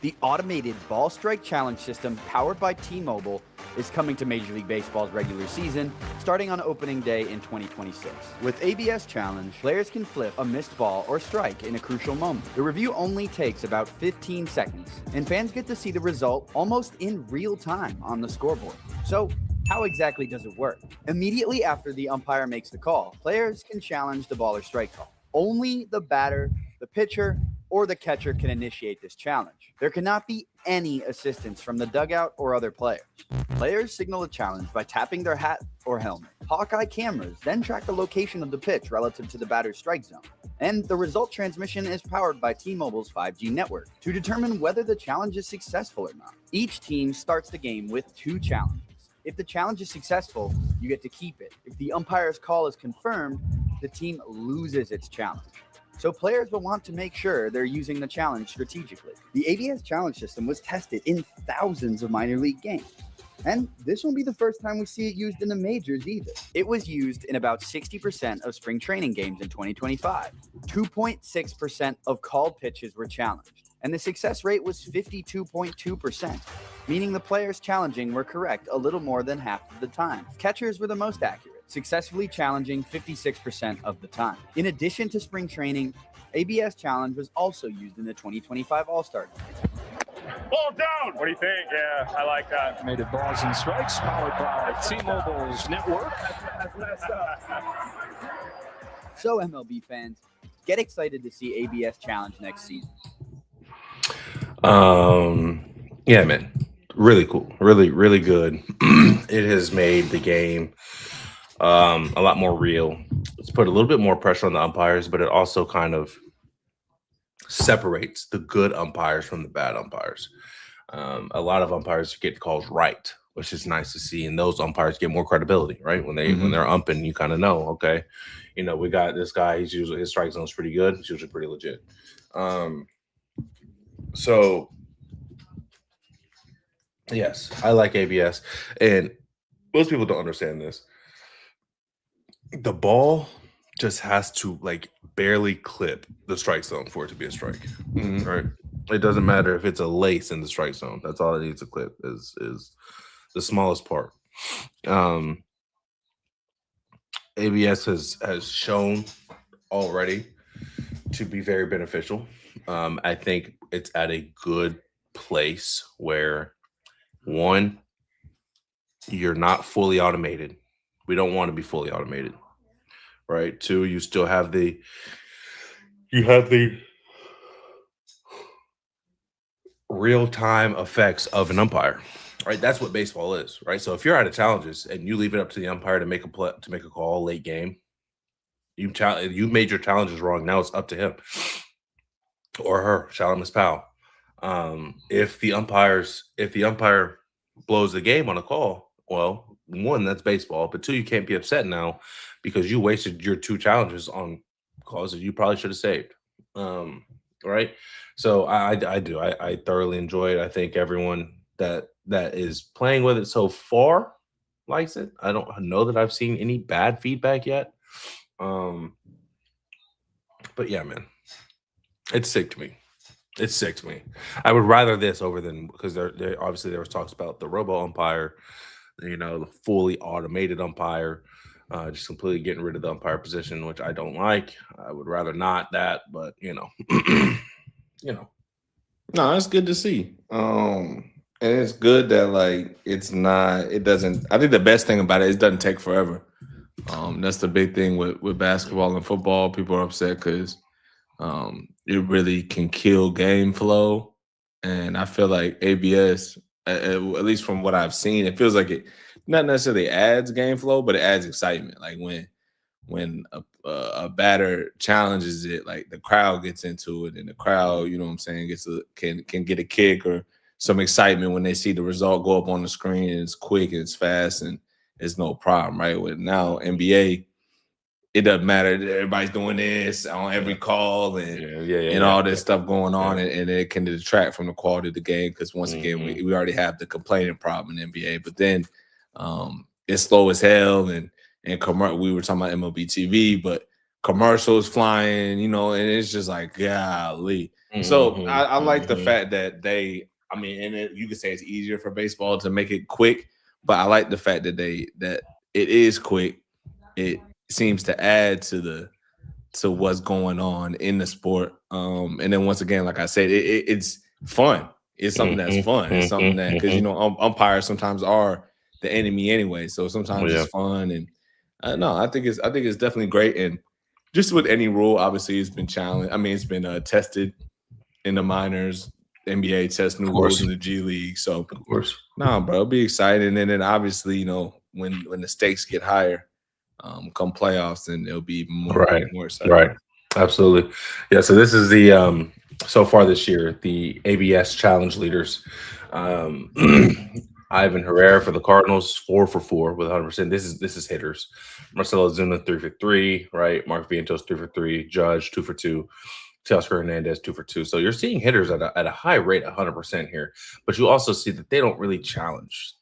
The automated ball strike challenge system powered by T-Mobile is coming to Major League Baseball's regular season starting on opening day in 2026. With ABS Challenge, players can flip a missed ball or strike in a crucial moment. The review only takes about 15 seconds, and fans get to see the result almost in real time on the scoreboard. So, how exactly does it work? Immediately after the umpire makes the call, players can challenge the ball or strike call. Only the batter, the pitcher, or the catcher can initiate this challenge. There cannot be any assistance from the dugout or other players. Players signal a challenge by tapping their hat or helmet. Hawkeye cameras then track the location of the pitch relative to the batter's strike zone. And the result transmission is powered by T-Mobile's 5G network to determine whether the challenge is successful or not. Each team starts the game with 2 challenges. If the challenge is successful, you get to keep it. If the umpire's call is confirmed, the team loses its challenge. So players will want to make sure they're using the challenge strategically. The ABS challenge system was tested in thousands of minor league games. And this won't be the first time we see it used in the majors either. It was used in about 60% of spring training games in 2025. 2.6% of called pitches were challenged, and the success rate was 52.2%, meaning the players challenging were correct a little more than half of the time. Catchers were the most accurate, successfully challenging 56% of the time. In addition to spring training, ABS challenge was also used in the 2025 All-Star Game. Ball down. What do you think? Yeah, I like that. Made it balls and strikes, powered by T-Mobile's network. So MLB fans, get excited to see ABS challenge next season. Yeah, man, really cool, really good. It has made the game a lot more real. It's put a little bit more pressure on the umpires, but it also kind of separates the good umpires from the bad umpires. A lot of umpires get calls right, which is nice to see, and those umpires get more credibility, right? When they're umping, you kind of know, okay, you know, we got this guy. He's usually, his strike zone's pretty good. It's usually pretty legit. So yes, I like ABS, and most people don't understand this. The ball just has to like barely clip the strike zone for it to be a strike, right? It doesn't matter if it's a lace in the strike zone. That's all it needs to clip is the smallest part. ABS has shown already to be very beneficial. I think it's at a good place where, one, you're not fully automated. We don't want to be fully automated, right? Two, you still have the real-time effects of an umpire, right? That's what baseball is, right? So if you're out of challenges and you leave it up to the umpire to make a call late game, you made your challenges wrong. Now it's up to him or her. Shout out Miss Powell. If the umpire blows the game on a call, well, one, that's baseball, but two, you can't be upset now because you wasted your 2 challenges on calls that you probably should have saved. Right? So I thoroughly enjoy it. I think everyone that is playing with it so far likes it. I don't know that I've seen any bad feedback yet. But yeah, man, it's sick to me. It's sick to me. I would rather this over than, because there obviously there was talks about the robo umpire, you know, the fully automated umpire, just completely getting rid of the umpire position, which I don't like. I would rather not that, but you know, No, it's good to see. And it's good that like it doesn't. I think the best thing about it doesn't take forever. That's the big thing with basketball and football. People are upset because it really can kill game flow. And I feel like ABS, at least from what I've seen, it feels like it not necessarily adds game flow, but it adds excitement. Like when a batter challenges it, like the crowd gets into it, and the crowd, you know what I'm saying, can get a kick or some excitement when they see the result go up on the screen, and it's quick and it's fast and it's no problem, right? With now NBA, it doesn't matter. Everybody's doing this on every call and all this stuff going on, and it can detract from the quality of the game because once again, we already have the complaining problem in NBA. But then it's slow as hell, and we were talking about MLB TV, but commercials flying, you know, and it's just like, golly. So I like the fact that you could say it's easier for baseball to make it quick, but I like the fact that that it is quick. It seems to add to what's going on in the sport. And then once again, like I said, it's fun. It's something that's fun. It's something that, because you know, umpires sometimes are the enemy anyway. So sometimes it's fun. And no, I think it's definitely great. And just with any rule, obviously it's been challenged. I mean, it's been tested in the minors. NBA test new rules in the G League. So, of course, bro, it'll be exciting. And then obviously, when the stakes get higher, come playoffs, and it'll be more exciting. Right. Absolutely. Yeah. So this is the so far this year, the ABS challenge leaders. Ivan Herrera for the Cardinals, 4 for 4 with 100%. This is hitters. Marcelo Zuna, 3 for 3, right? Mark Vientos, 3 for 3. Judge, 2 for 2. Teoscar Hernandez, 2 for 2. So you're seeing hitters at a high rate, 100% here. But you also see that they don't really challenge,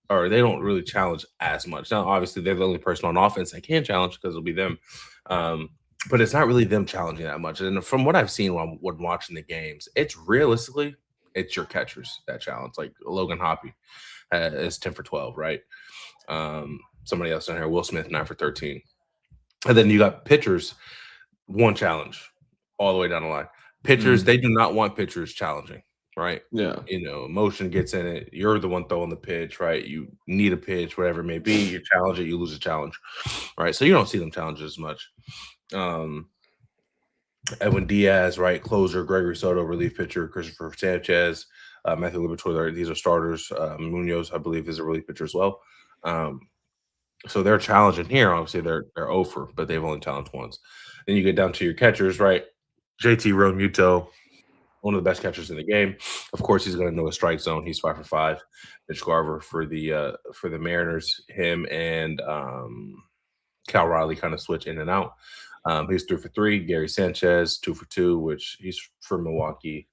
or they don't really challenge as much. Now, obviously, they're the only person on offense that can challenge because it'll be them. But it's not really them challenging that much. And from what I've seen when watching the games, it's realistically, it's your catchers that challenge. Like Logan Hoppy is 10 for 12, right? Somebody else down here, Will Smith, 9 for 13. And then you got pitchers, 1 challenge all the way down the line. Pitchers, they do not want pitchers challenging, right? Yeah. Emotion gets in it. You're the one throwing the pitch, right? You need a pitch, whatever it may be. You challenge it, you lose a challenge, right? So you don't see them challenge as much. Edwin Diaz, right? Closer, Gregory Soto, relief pitcher, Christopher Sanchez, Matthew Liberatore, these are starters. Munoz, I believe, is a relief pitcher as well. So they're challenging here. Obviously, they're over, but they've only challenged once. Then you get down to your catchers, right? JT Realmuto, one of the best catchers in the game. Of course, he's going to know a strike zone. He's 5 for 5. Mitch Garver for the Mariners. Him and Cal Riley kind of switch in and out. He's 3 for 3. Gary Sanchez, 2 for 2, which he's from Milwaukee.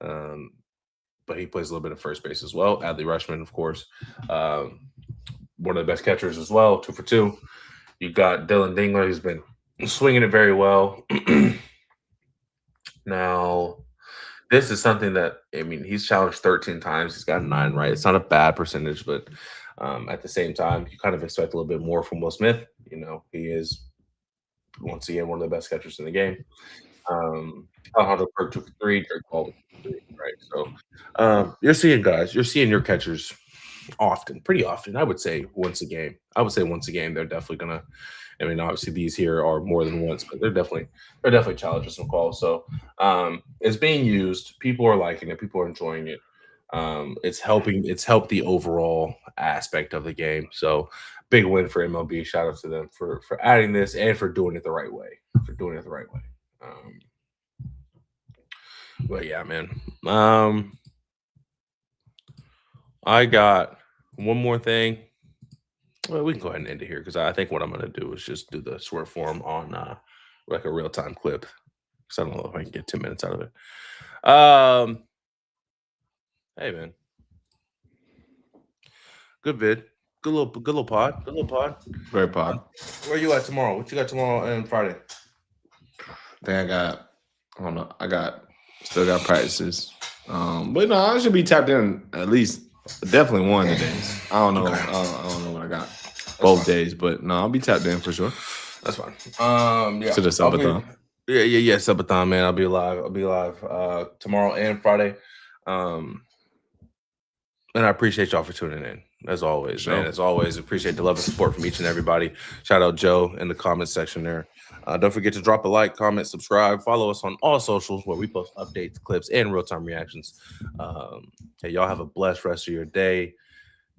But he plays a little bit of first base as well. Adley Rutschman, of course. One of the best catchers as well, 2 for 2. You got Dylan Dingler, who's been swinging it very well. Now, this is something that, he's challenged 13 times. He's got 9, right? It's not a bad percentage, but at the same time, you kind of expect a little bit more from Will Smith. He is, once again, one of the best catchers in the game. Alejandro Kirk, 2 for 3. Drake Baldwin, 2 for 3, right? So you're seeing your catchers often, pretty often. I would say once a game. They're definitely gonna. Obviously these here are more than once, but they're definitely challenging some calls. So it's being used. People are liking it. People are enjoying it. It's helped the overall aspect of the game. So big win for MLB. Shout out to them for adding this and for doing it the right way. But yeah, man. I got one more thing. Well, we can go ahead and end it here because I think what I'm going to do is just do the short form on like a real-time clip because I don't know if I can get 10 minutes out of it. Hey, man. Good vid. Good little pod. Great pod. Where you at tomorrow? What you got tomorrow and Friday? I think I don't know. Still got practices. But no, I should be tapped in at least definitely one of the days. I don't know. Okay. I don't know what I got both days, but no, I'll be tapped in for sure. That's fine. Yeah. To the subathon. Yeah, subathon, man. I'll be live tomorrow and Friday. And I appreciate y'all for tuning in. As always, man. As always, appreciate the love and support from each and everybody. Shout out Joe in the comment section there. Don't forget to drop a like, comment, subscribe, follow us on all socials where we post updates, clips, and real-time reactions. Hey, y'all have a blessed rest of your day,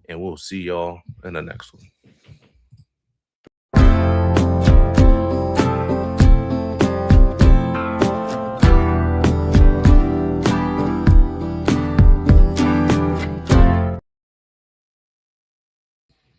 and we'll see y'all in the next one.